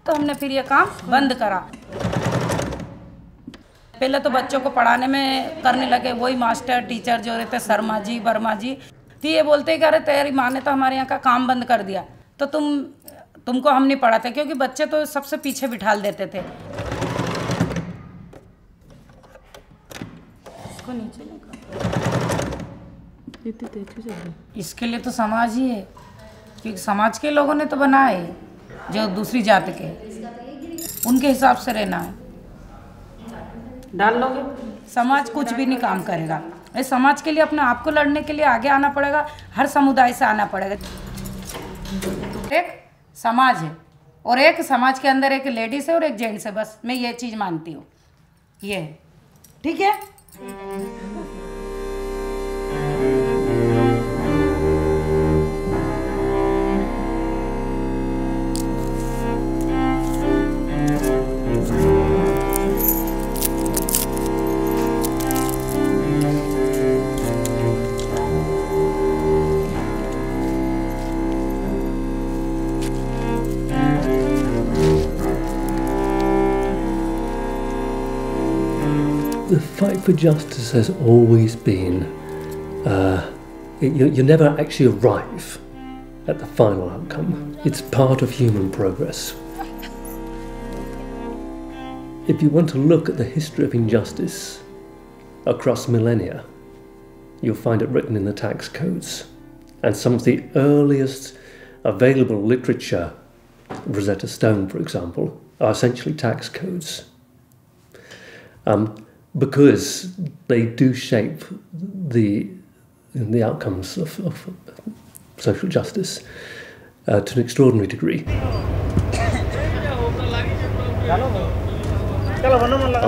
तो हमने फिर ये काम बंद करा। पहले तो बच्चों को पढ़ाने में करने लगे वही मास्टर टीचर जो रहते शर्मा जी वर्मा जी, तो ये बोलते कि अरे तेरी माँ ने तो हमारे यहाँ का काम बंद कर दिया, तो तुमको हम नहीं पढ़ाते, क्योंकि बच्चे तो सबसे पीछे बिठा देते थे। इसको नीचे इसके लिए तो समाज ही है, क्योंकि समाज के लोगों ने तो बनाया है, जो दूसरी जात के, उनके हिसाब से रहना है। डाल लोगे, समाज कुछ भी नहीं काम करेगा। इस समाज के लिए अपने आप को लड़ने के लिए आगे आना पड़ेगा, हर समुदाय से आना पड़ेगा। एक समाज है और एक समाज के अंदर एक लेडीज है और एक जेंट्स है, बस मैं ये चीज़ मानती हूँ। ये ठीक है। The fight for justice has always been, you never actually arrive at the final outcome. It's part of human progress. If you want to look at the history of injustice across millennia, you'll find it written in the tax codes. And some of the earliest available literature, Rosetta Stone for example, are essentially tax codes. Because they do shape the outcomes of social justice to an extraordinary degree.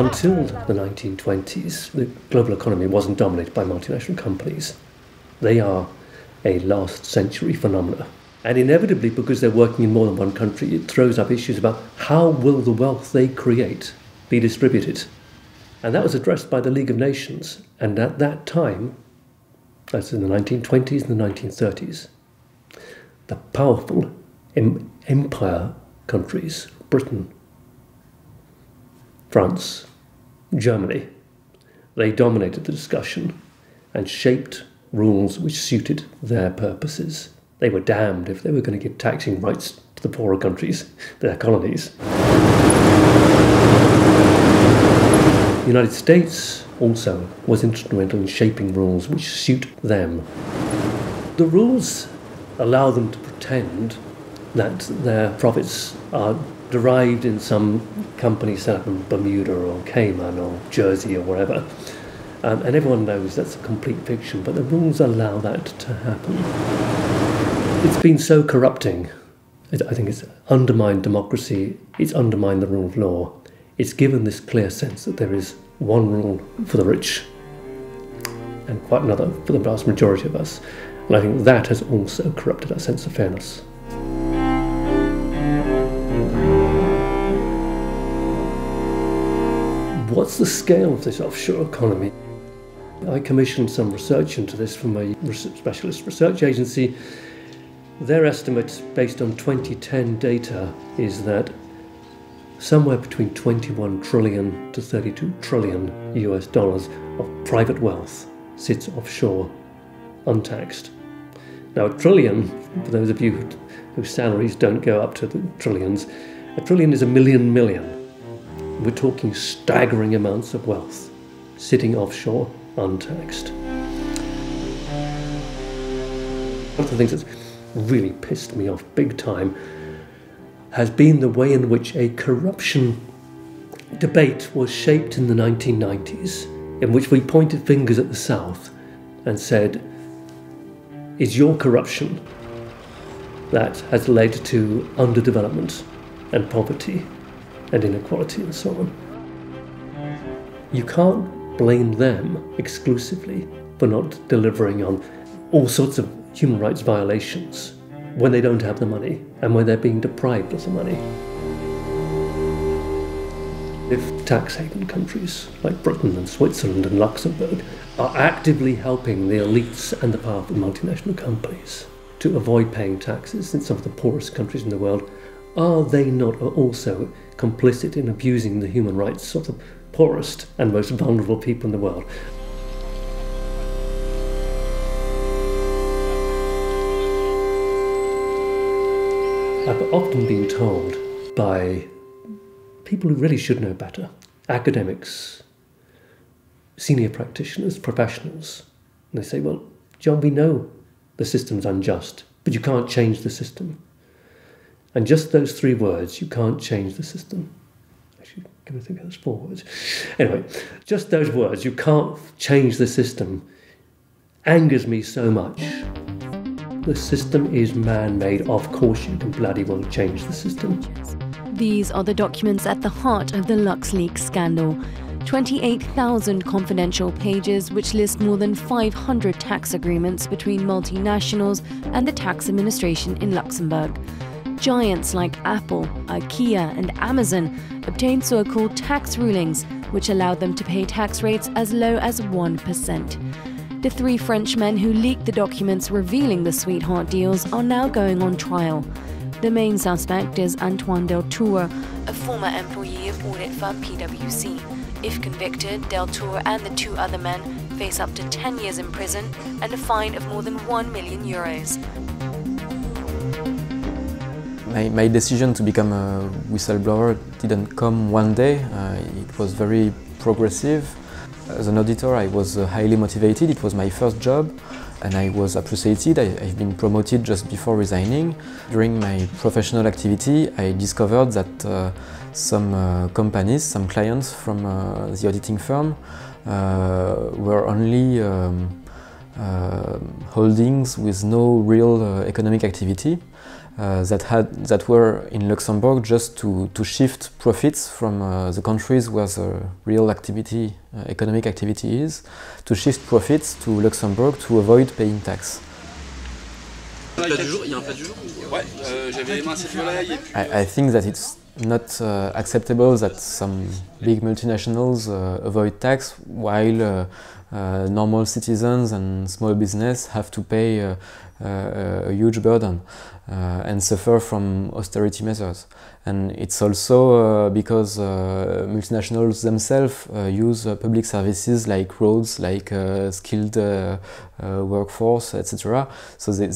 Until the 1920s, the global economy wasn't dominated by multinational companies. They are a last century phenomena. And inevitably, because they're working in more than one country, it throws up issues about how will the wealth they create be distributed. And that was addressed by the League of Nations. And at that time, that's in the 1920s and the 1930s, the powerful empire countries, Britain, France, Germany, they dominated the discussion and shaped rules which suited their purposes. They were damned if they were going to give taxing rights to the poorer countries, their colonies. The United States also was instrumental in shaping rules which suit them. The rules allow them to pretend that their profits are derived in some company set up in Bermuda or Cayman or Jersey or wherever. And everyone knows that's a complete fiction, but the rules allow that to happen. It's been so corrupting. I think it's undermined democracy, it's undermined the rule of law. It's given this clear sense that there is one rule for the rich and quite another for the vast majority of us. And I think that has also corrupted our sense of fairness. What's the scale of this offshore economy? I commissioned some research into this from a specialist research agency. Their estimate, based on 2010 data, is that somewhere between 21 trillion to 32 trillion US dollars of private wealth sits offshore, untaxed. Now, a trillion, for those of you whose salaries don't go up to the trillions, a trillion is 1,000,000 million. We're talking staggering amounts of wealth sitting offshore, untaxed. One of the things that's really pissed me off big time has been the way in which a corruption debate was shaped in the 1990s, in which we pointed fingers at the South and said, it's your corruption that has led to underdevelopment and poverty and inequality and so on. You can't blame them exclusively for not delivering on all sorts of human rights violations when they don't have the money and when they're being deprived of the money. If tax haven countries like Britain and Switzerland and Luxembourg are actively helping the elites and the powerful multinational companies to avoid paying taxes in some of the poorest countries in the world, are they not also complicit in abusing the human rights of the poorest and most vulnerable people in the world? I've often been told by people who really should know better, academics, senior practitioners, professionals, and they say, well, John, we know the system's unjust, but you can't change the system. And just those 3 words, you can't change the system. Actually, can I think of those 4 words? Anyway, just those words, you can't change the system, angers me so much. The system is man-made. Of course you can bloody well change the system. These are the documents at the heart of the LuxLeaks scandal. 28,000 confidential pages which list more than 500 tax agreements between multinationals and the tax administration in Luxembourg. Giants like Apple, IKEA and Amazon obtained so-called tax rulings which allowed them to pay tax rates as low as 1%. The 3 Frenchmen who leaked the documents revealing the sweetheart deals are now going on trial. The main suspect is Antoine Deltour, a former employee of audit firm PwC. If convicted, Deltour and the 2 other men face up to 10 years in prison and a fine of more than €1 million. My decision to become a whistleblower didn't come one day. It was very progressive. As an auditor, I was highly motivated. It was my first job and I was appreciated. I've been promoted just before resigning. During my professional activity, I discovered that some companies, some clients from the auditing firm were only holdings with no real economic activity. That were in Luxembourg just to shift profits from the countries where the real activity, economic activity is, to shift profits to Luxembourg to avoid paying tax. I think that it's not acceptable that some big multinationals avoid tax while normal citizens and small business have to pay a huge burden and suffer from austerity measures. And it's also because multinationals themselves use public services like roads, like skilled workforce, etc. So they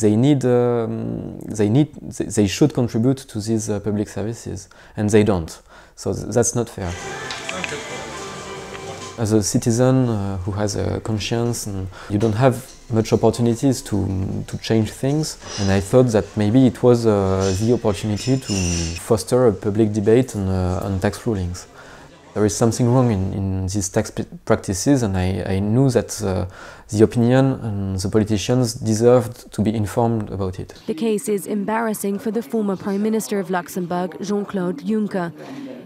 should contribute to these public services, and they don't. So that's not fair. As a citizen who has a conscience, and you don't have much opportunities to change things, and I thought that maybe it was the opportunity to foster a public debate on tax rulings. There is something wrong in these tax practices, and I knew that the opinion and the politicians deserved to be informed about it. The case is embarrassing for the former Prime Minister of Luxembourg, Jean-Claude Juncker.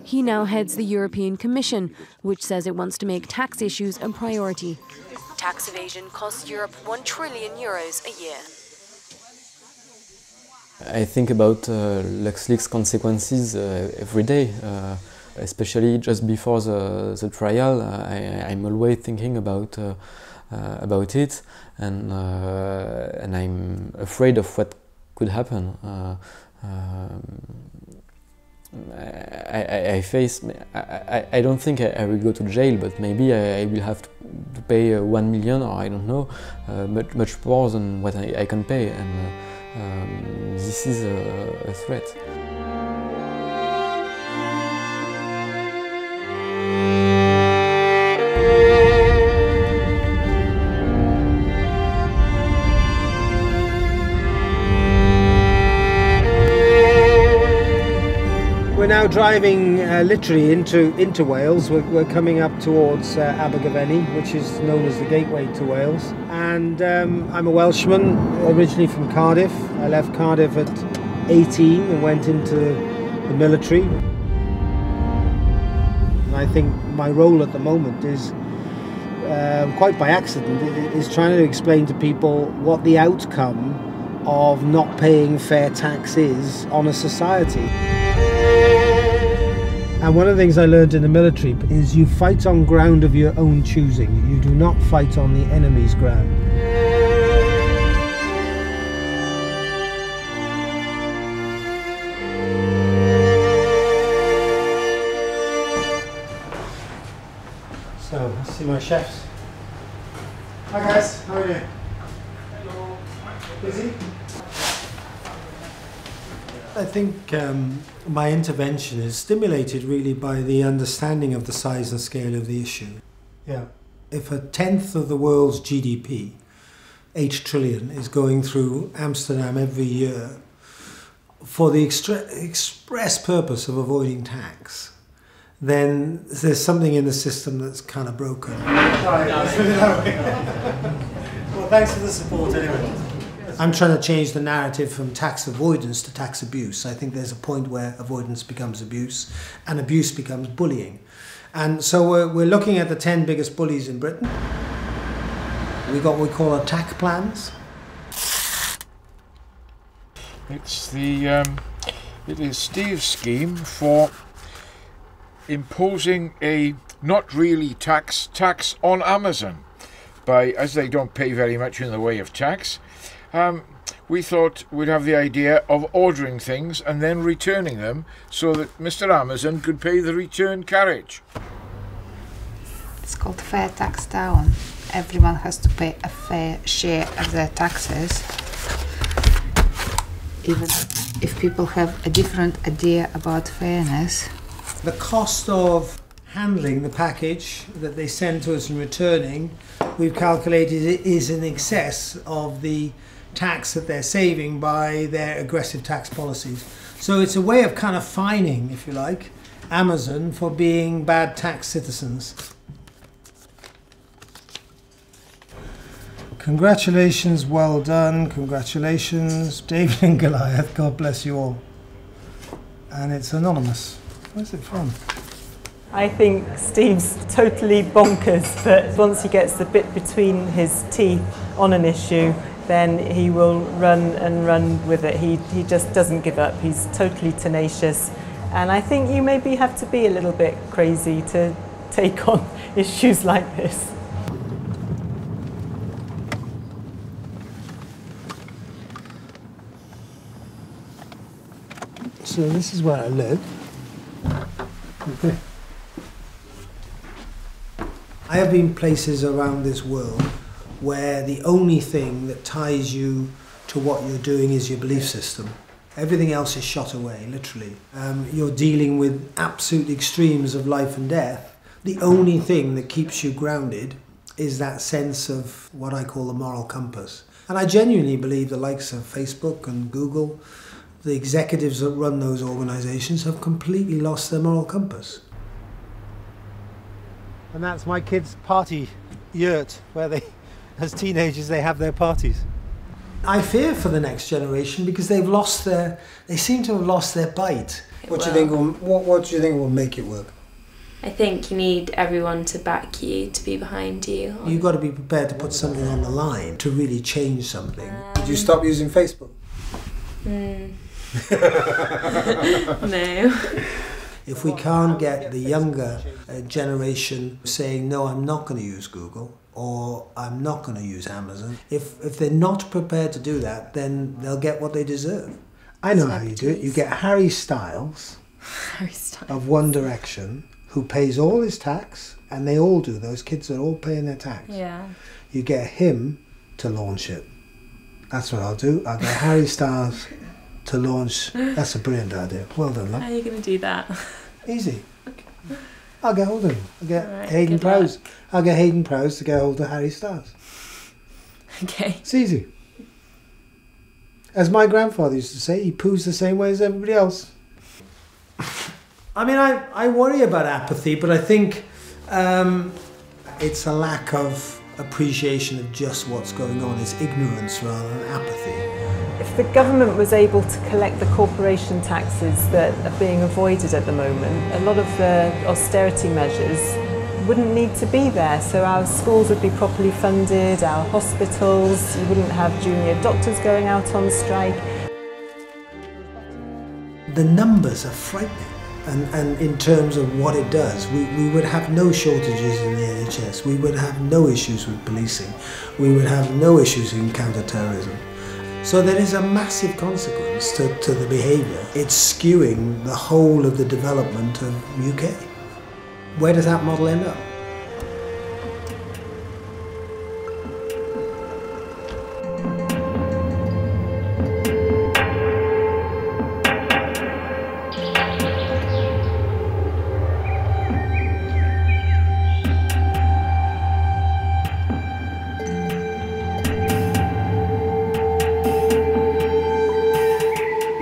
He now heads the European Commission, which says it wants to make tax issues a priority. Tax evasion costs Europe €1 trillion a year. I think about LuxLeaks consequences every day, especially just before the trial. I'm always thinking about it, and I'm afraid of what could happen. I face. I don't think I will go to jail, but maybe I will have to pay 1 million, or I don't know, much more than what I can pay, and this is a threat. We're now driving literally into Wales. We're coming up towards Abergavenny, which is known as the gateway to Wales. And I'm a Welshman, originally from Cardiff. I left Cardiff at 18 and went into the military. And I think my role at the moment is, quite by accident, is trying to explain to people what the outcome of not paying fair tax is on a society. And one of the things I learned in the military is you fight on ground of your own choosing. You do not fight on the enemy's ground. So, let's see my chefs. Hi guys, how are you? Hello. Busy? I think my intervention is stimulated really by the understanding of the size and scale of the issue. Yeah. If 1/10 of the world's GDP, 8 trillion, is going through Amsterdam every year for the express purpose of avoiding tax, then there's something in the system that's kind of broken. Well, thanks for the support anyway. I'm trying to change the narrative from tax avoidance to tax abuse. I think there's a point where avoidance becomes abuse and abuse becomes bullying. And so we're looking at the 10 biggest bullies in Britain. We got what we call attack plans. It is Steve's scheme for imposing a not really tax on Amazon by, as they don't pay very much in the way of tax. We thought we'd have the idea of ordering things and then returning them so that Mr. Amazon could pay the return carriage. It's called fair tax down. Everyone has to pay a fair share of their taxes, even if people have a different idea about fairness. The cost of handling the package that they send to us and returning, we've calculated it is in excess of the tax that they're saving by their aggressive tax policies. So it's a way of kind of fining, if you like, Amazon for being bad tax citizens. Congratulations, well done, congratulations, David and Goliath, God bless you all. And it's anonymous. Where's it from? I think Steve's totally bonkers, but once he gets the bit between his teeth on an issue, then he will run and run with it. He just doesn't give up. He's totally tenacious. And I think you maybe have to be a little bit crazy to take on issues like this. So this is where I live. Okay. I have been places around this world where the only thing that ties you to what you're doing is your belief system. Everything else is shot away, literally. You're dealing with absolute extremes of life and death. The only thing that keeps you grounded is that sense of what I call the moral compass. And I genuinely believe the likes of Facebook and Google, the executives that run those organizations, have completely lost their moral compass. And that's my kids' party yurt, where they, as teenagers, they have their parties. I fear for the next generation because they seem to have lost their bite. What do you think will make it work? I think you need everyone to back you, to be behind you. You've got to be prepared to put something on the line to really change something. Did you stop using Facebook? No. If we can't get the younger generation saying, no, I'm not going to use Google, or I'm not going to use Amazon, if they're not prepared to do that, then they'll get what they deserve. I know how you do it. You get Harry Styles of One Direction who pays all his tax, and they all do, those kids are all paying their tax. Yeah. You get him to launch it. That's what I'll do. I'll get Harry Styles to launch. That's a brilliant idea. Well done, love. How are you going to do that? Easy. I'll get hold of him. I'll get Alright, Hayden good luck. Prowse. I'll get Hayden Prowse to get hold of Harry Styles. Okay. It's easy. As my grandfather used to say, he poos the same way as everybody else. I mean, I worry about apathy, but I think it's a lack of appreciation of just what's going on. It's ignorance rather than apathy. If the government was able to collect the corporation taxes that are being avoided at the moment, a lot of the austerity measures wouldn't need to be there. So our schools would be properly funded, our hospitals, you wouldn't have junior doctors going out on strike. The numbers are frightening, and in terms of what it does, we would have no shortages in the NHS, we would have no issues with policing, we would have no issues in counter-terrorism. So there is a massive consequence to the behaviour. It's skewing the whole of the development of UK. Where does that model end up?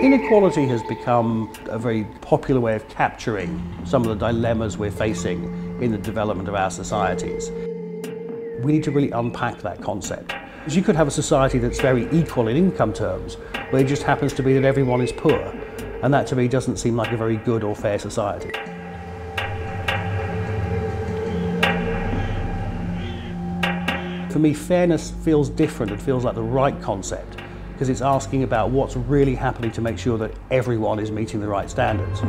Inequality has become a very popular way of capturing some of the dilemmas we're facing in the development of our societies. We need to really unpack that concept. Because you could have a society that's very equal in income terms, but it just happens to be that everyone is poor, and that to me doesn't seem like a very good or fair society. For me, fairness feels different. It feels like the right concept, because it's asking about what's really happening to make sure that everyone is meeting the right standards. I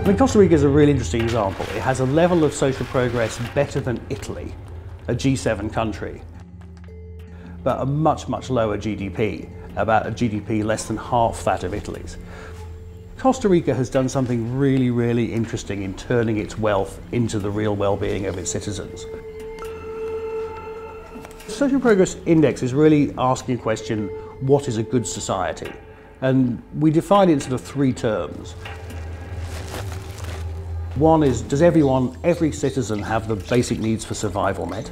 mean, Costa Rica is a really interesting example. It has a level of social progress better than Italy, a G7 country, but a much, much lower GDP, about a GDP less than half that of Italy's. Costa Rica has done something really, really interesting in turning its wealth into the real well-being of its citizens. The Social Progress Index is really asking a question, what is a good society? And we define it in sort of three terms. One is, does every citizen have the basic needs for survival met?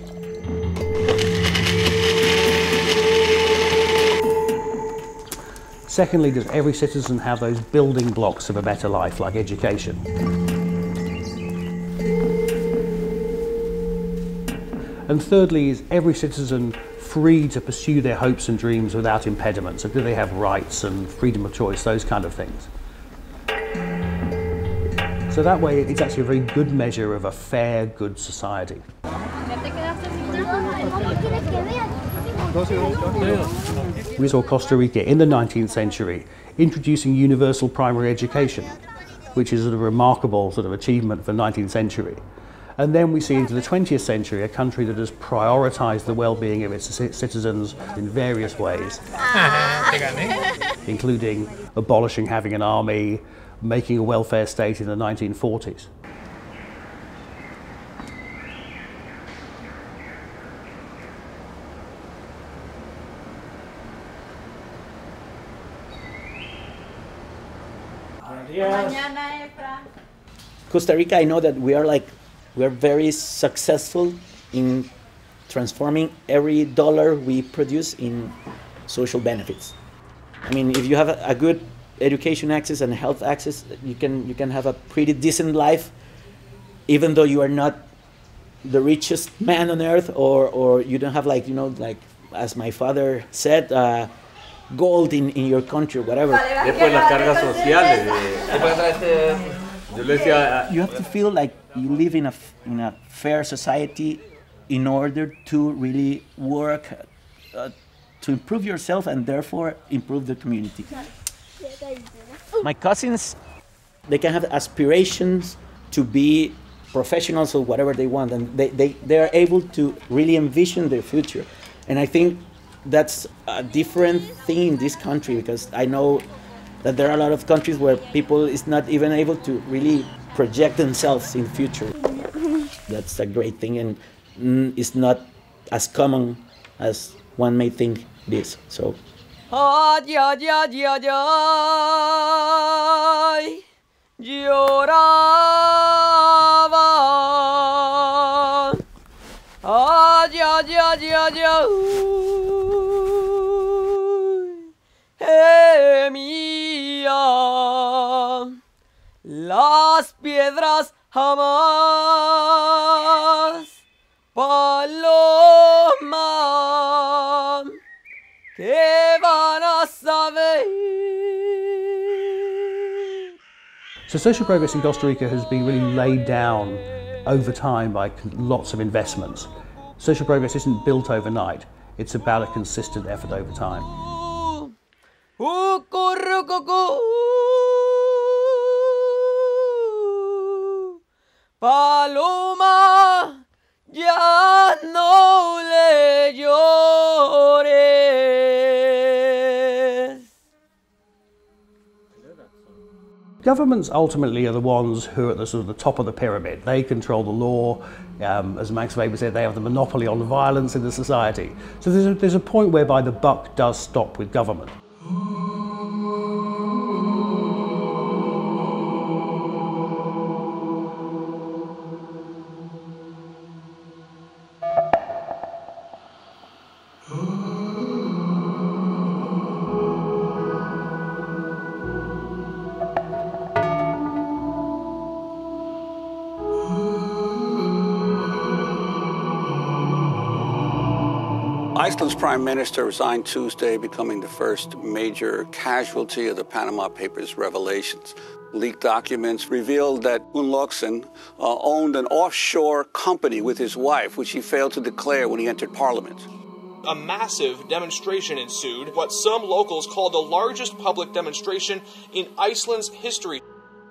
Secondly, does every citizen have those building blocks of a better life, like education? And thirdly, is every citizen free to pursue their hopes and dreams without impediments? So do they have rights and freedom of choice, those kind of things? So that way, it's actually a very good measure of a fair, good society. We saw Costa Rica in the 19th century introducing universal primary education, which is a remarkable sort of achievement for the 19th century. And then we see into the 20th century a country that has prioritized the well-being of its citizens in various ways, including abolishing having an army, making a welfare state in the 1940s. Costa Rica, I know that we are very successful in transforming every dollar we produce in social benefits. I mean, if you have a good education access and health access, you can have a pretty decent life, even though you are not the richest man on earth, or you don't have as my father said, gold in your country, whatever. You have to feel like you live in a fair society in order to really work to improve yourself and therefore improve the community. My cousins, they can have aspirations to be professionals or whatever they want, and they are able to really envision their future. And I think that's a different thing in this country, because I know that there are a lot of countries where people is not even able to really project themselves in the future. That's a great thing, and it's not as common as one may think it is. So. Las piedras jamás, paloma, que van a saber. So social progress in Costa Rica has been really laid down over time by lots of investments. Social progress isn't built overnight, it's about a consistent effort over time. Paloma, ya no le llores. Governments ultimately are the ones who are at the sort of the top of the pyramid. They control the law. As Max Weber said, they have the monopoly on violence in the society. So there's a point whereby the buck does stop with government. Iceland's prime minister resigned Tuesday, becoming the first major casualty of the Panama Papers revelations. Leaked documents revealed that Unloksen owned an offshore company with his wife, which he failed to declare when he entered Parliament. A massive demonstration ensued, what some locals call the largest public demonstration in Iceland's history.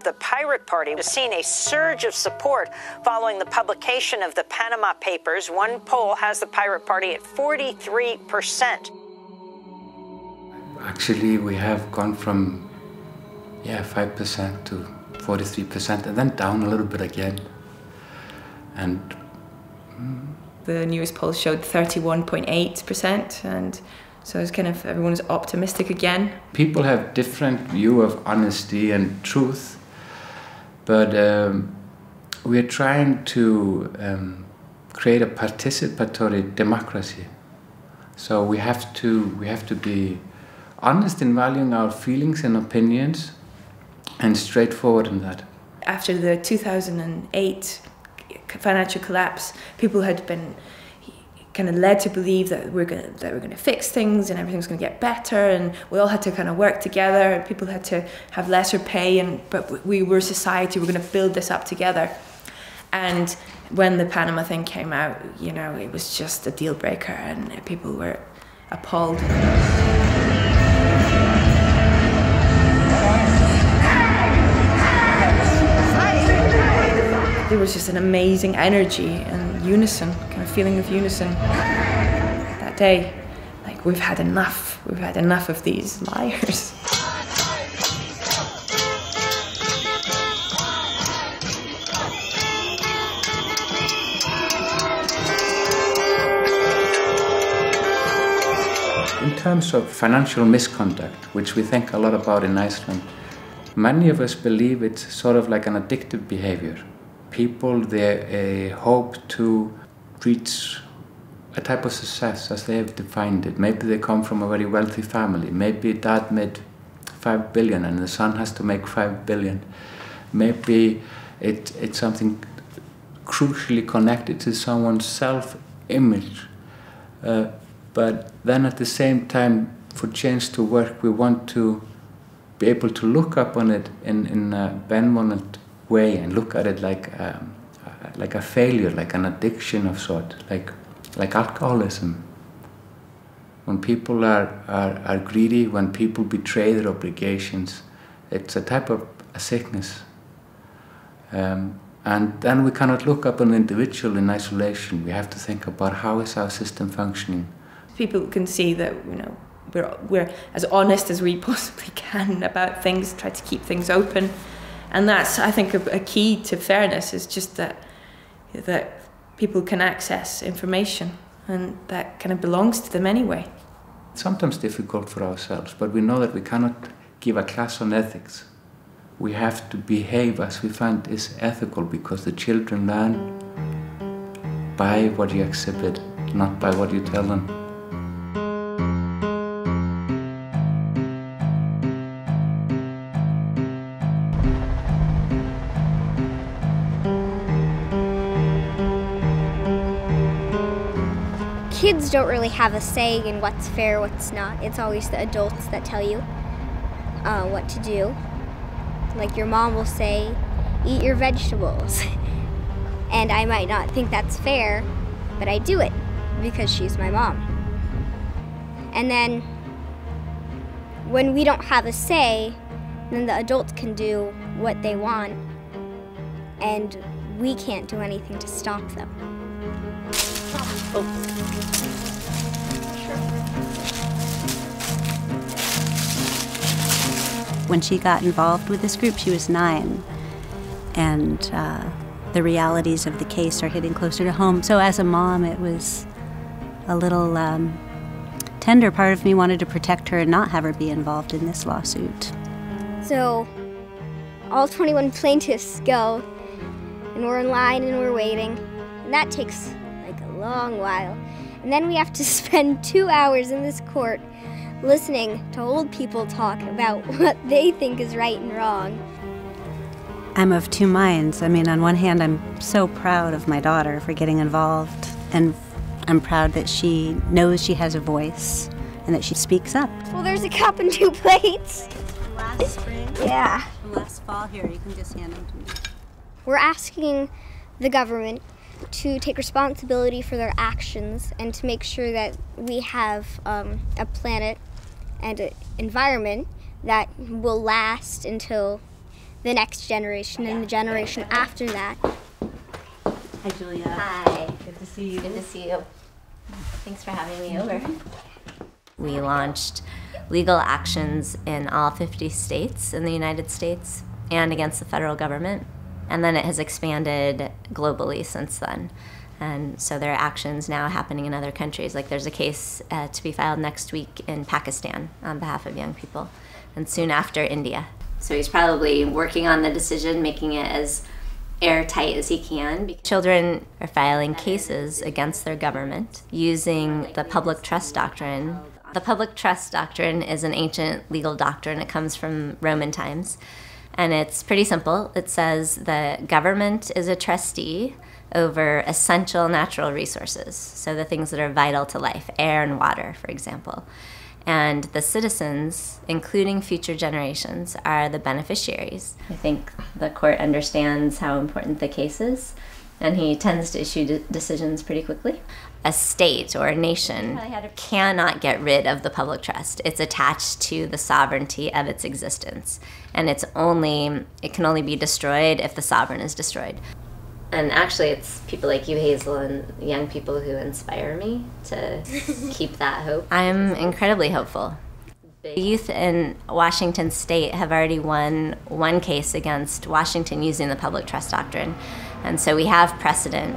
The Pirate Party has seen a surge of support following the publication of the Panama Papers. One poll has the Pirate Party at 43%. Actually, we have gone from 5% to 43%, and then down a little bit again. And the newest poll showed 31.8%, and so it's kind of everyone's optimistic again. People have different view of honesty and truth. But we are trying to create a participatory democracy. So we have to be honest in valuing our feelings and opinions, and straightforward in that. After the 2008 financial collapse, people had been kind of led to believe that we're going to fix things and everything's going to get better, and we all had to kind of work together, and people had to have lesser pay, but we were a society, we're going to build this up together. And when the Panama thing came out, you know, it was just a deal breaker, and people were appalled. There was just an amazing energy and unison, kind of feeling of unison that day. Like, we've had enough of these liars. in terms of financial misconduct, which we think a lot about in Iceland, many of us believe it's sort of like an addictive behavior. People, they hope to reach a type of success as they have defined it. Maybe they come from a very wealthy family. Maybe dad made 5 billion and the son has to make 5 billion. Maybe it's something crucially connected to someone's self-image. But then at the same time, for change to work, we want to be able to look up on it in a benevolent way and look at it like a failure, like an addiction of sort, like alcoholism. When people are greedy, when people betray their obligations, it's a type of a sickness. And And then we cannot look up an individual in isolation. We have to think about how is our system functioning. People can see that, you know, we're as honest as we possibly can about things, try to keep things open. And that's, I think, a key to fairness, is just that people can access information, and that kind of belongs to them anyway. It's sometimes difficult for ourselves, but we know that we cannot give a class on ethics. We have to behave as we find is ethical, because the children learn by what you exhibit, not by what you tell them. Kids don't really have a say in what's fair, what's not. It's always the adults that tell you what to do. Like your mom will say, eat your vegetables. And I might not think that's fair, but I do it because she's my mom. And then when we don't have a say, then the adults can do what they want, and we can't do anything to stop them. When she got involved with this group, she was 9, and the realities of the case are hitting closer to home. So as a mom, it was a little tender. Part of me wanted to protect her and not have her be involved in this lawsuit. So all 21 plaintiffs go, and we're in line and we're waiting, and that takes like a long while. And then we have to spend 2 hours in this court listening to old people talk about what they think is right and wrong. I'm of two minds. I mean, on one hand, I'm so proud of my daughter for getting involved, and I'm proud that she knows she has a voice and that she speaks up. Well, there's a cup and 2 plates. Last spring? Yeah. Last fall. Here, you can just hand them to me. We're asking the government to take responsibility for their actions and to make sure that we have a planet and an environment that will last until the next generation and the generation after that. Hi, Julia. Hi. Good to see you. Good to see you. Thanks for having me over. We launched legal actions in all 50 states in the United States and against the federal government. And then it has expanded globally since then. And so there are actions now happening in other countries. Like there's a case to be filed next week in Pakistan on behalf of young people, and soon after India. So he's probably working on the decision, making it as airtight as he can. Children are filing cases against their government using the public trust doctrine. The public trust doctrine is an ancient legal doctrine. It comes from Roman times. And it's pretty simple. It says the government is a trustee over essential natural resources, so the things that are vital to life, air and water, for example. And the citizens, including future generations, are the beneficiaries. I think the court understands how important the case is, and he tends to issue decisions pretty quickly. A state or a nation cannot get rid of the public trust. It's attached to the sovereignty of its existence. And it can only be destroyed if the sovereign is destroyed. And actually, it's people like you, Hazel, and young people who inspire me to keep that hope. I'm incredibly hopeful. The youth in Washington State have already won one case against Washington using the public trust doctrine. And so we have precedent.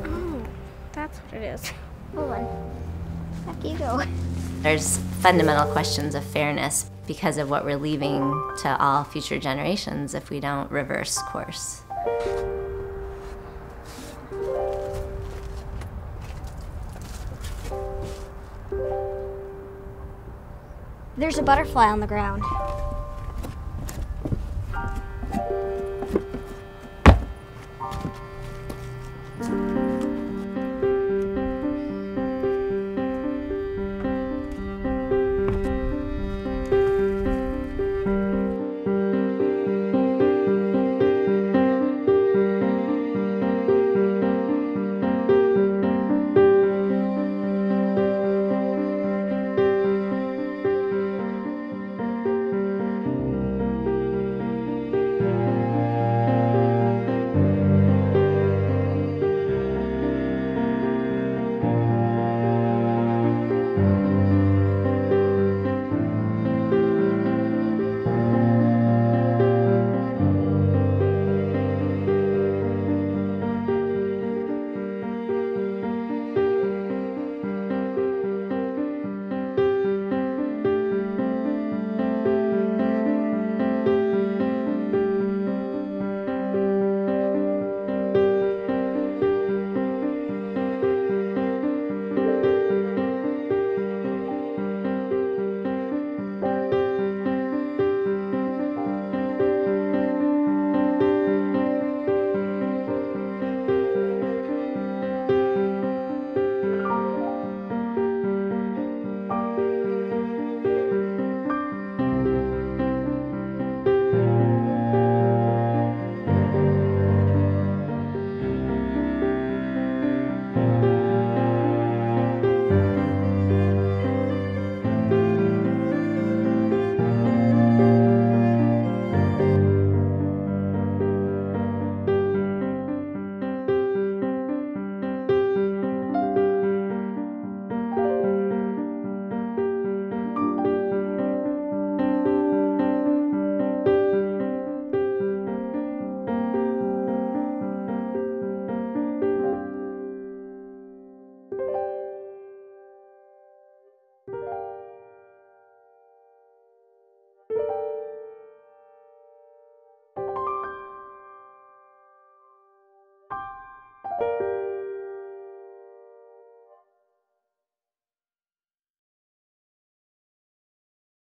Oh, that's what it is. Hold on. Back you go. There's fundamental questions of fairness because of what we're leaving to all future generations if we don't reverse course. There's a butterfly on the ground.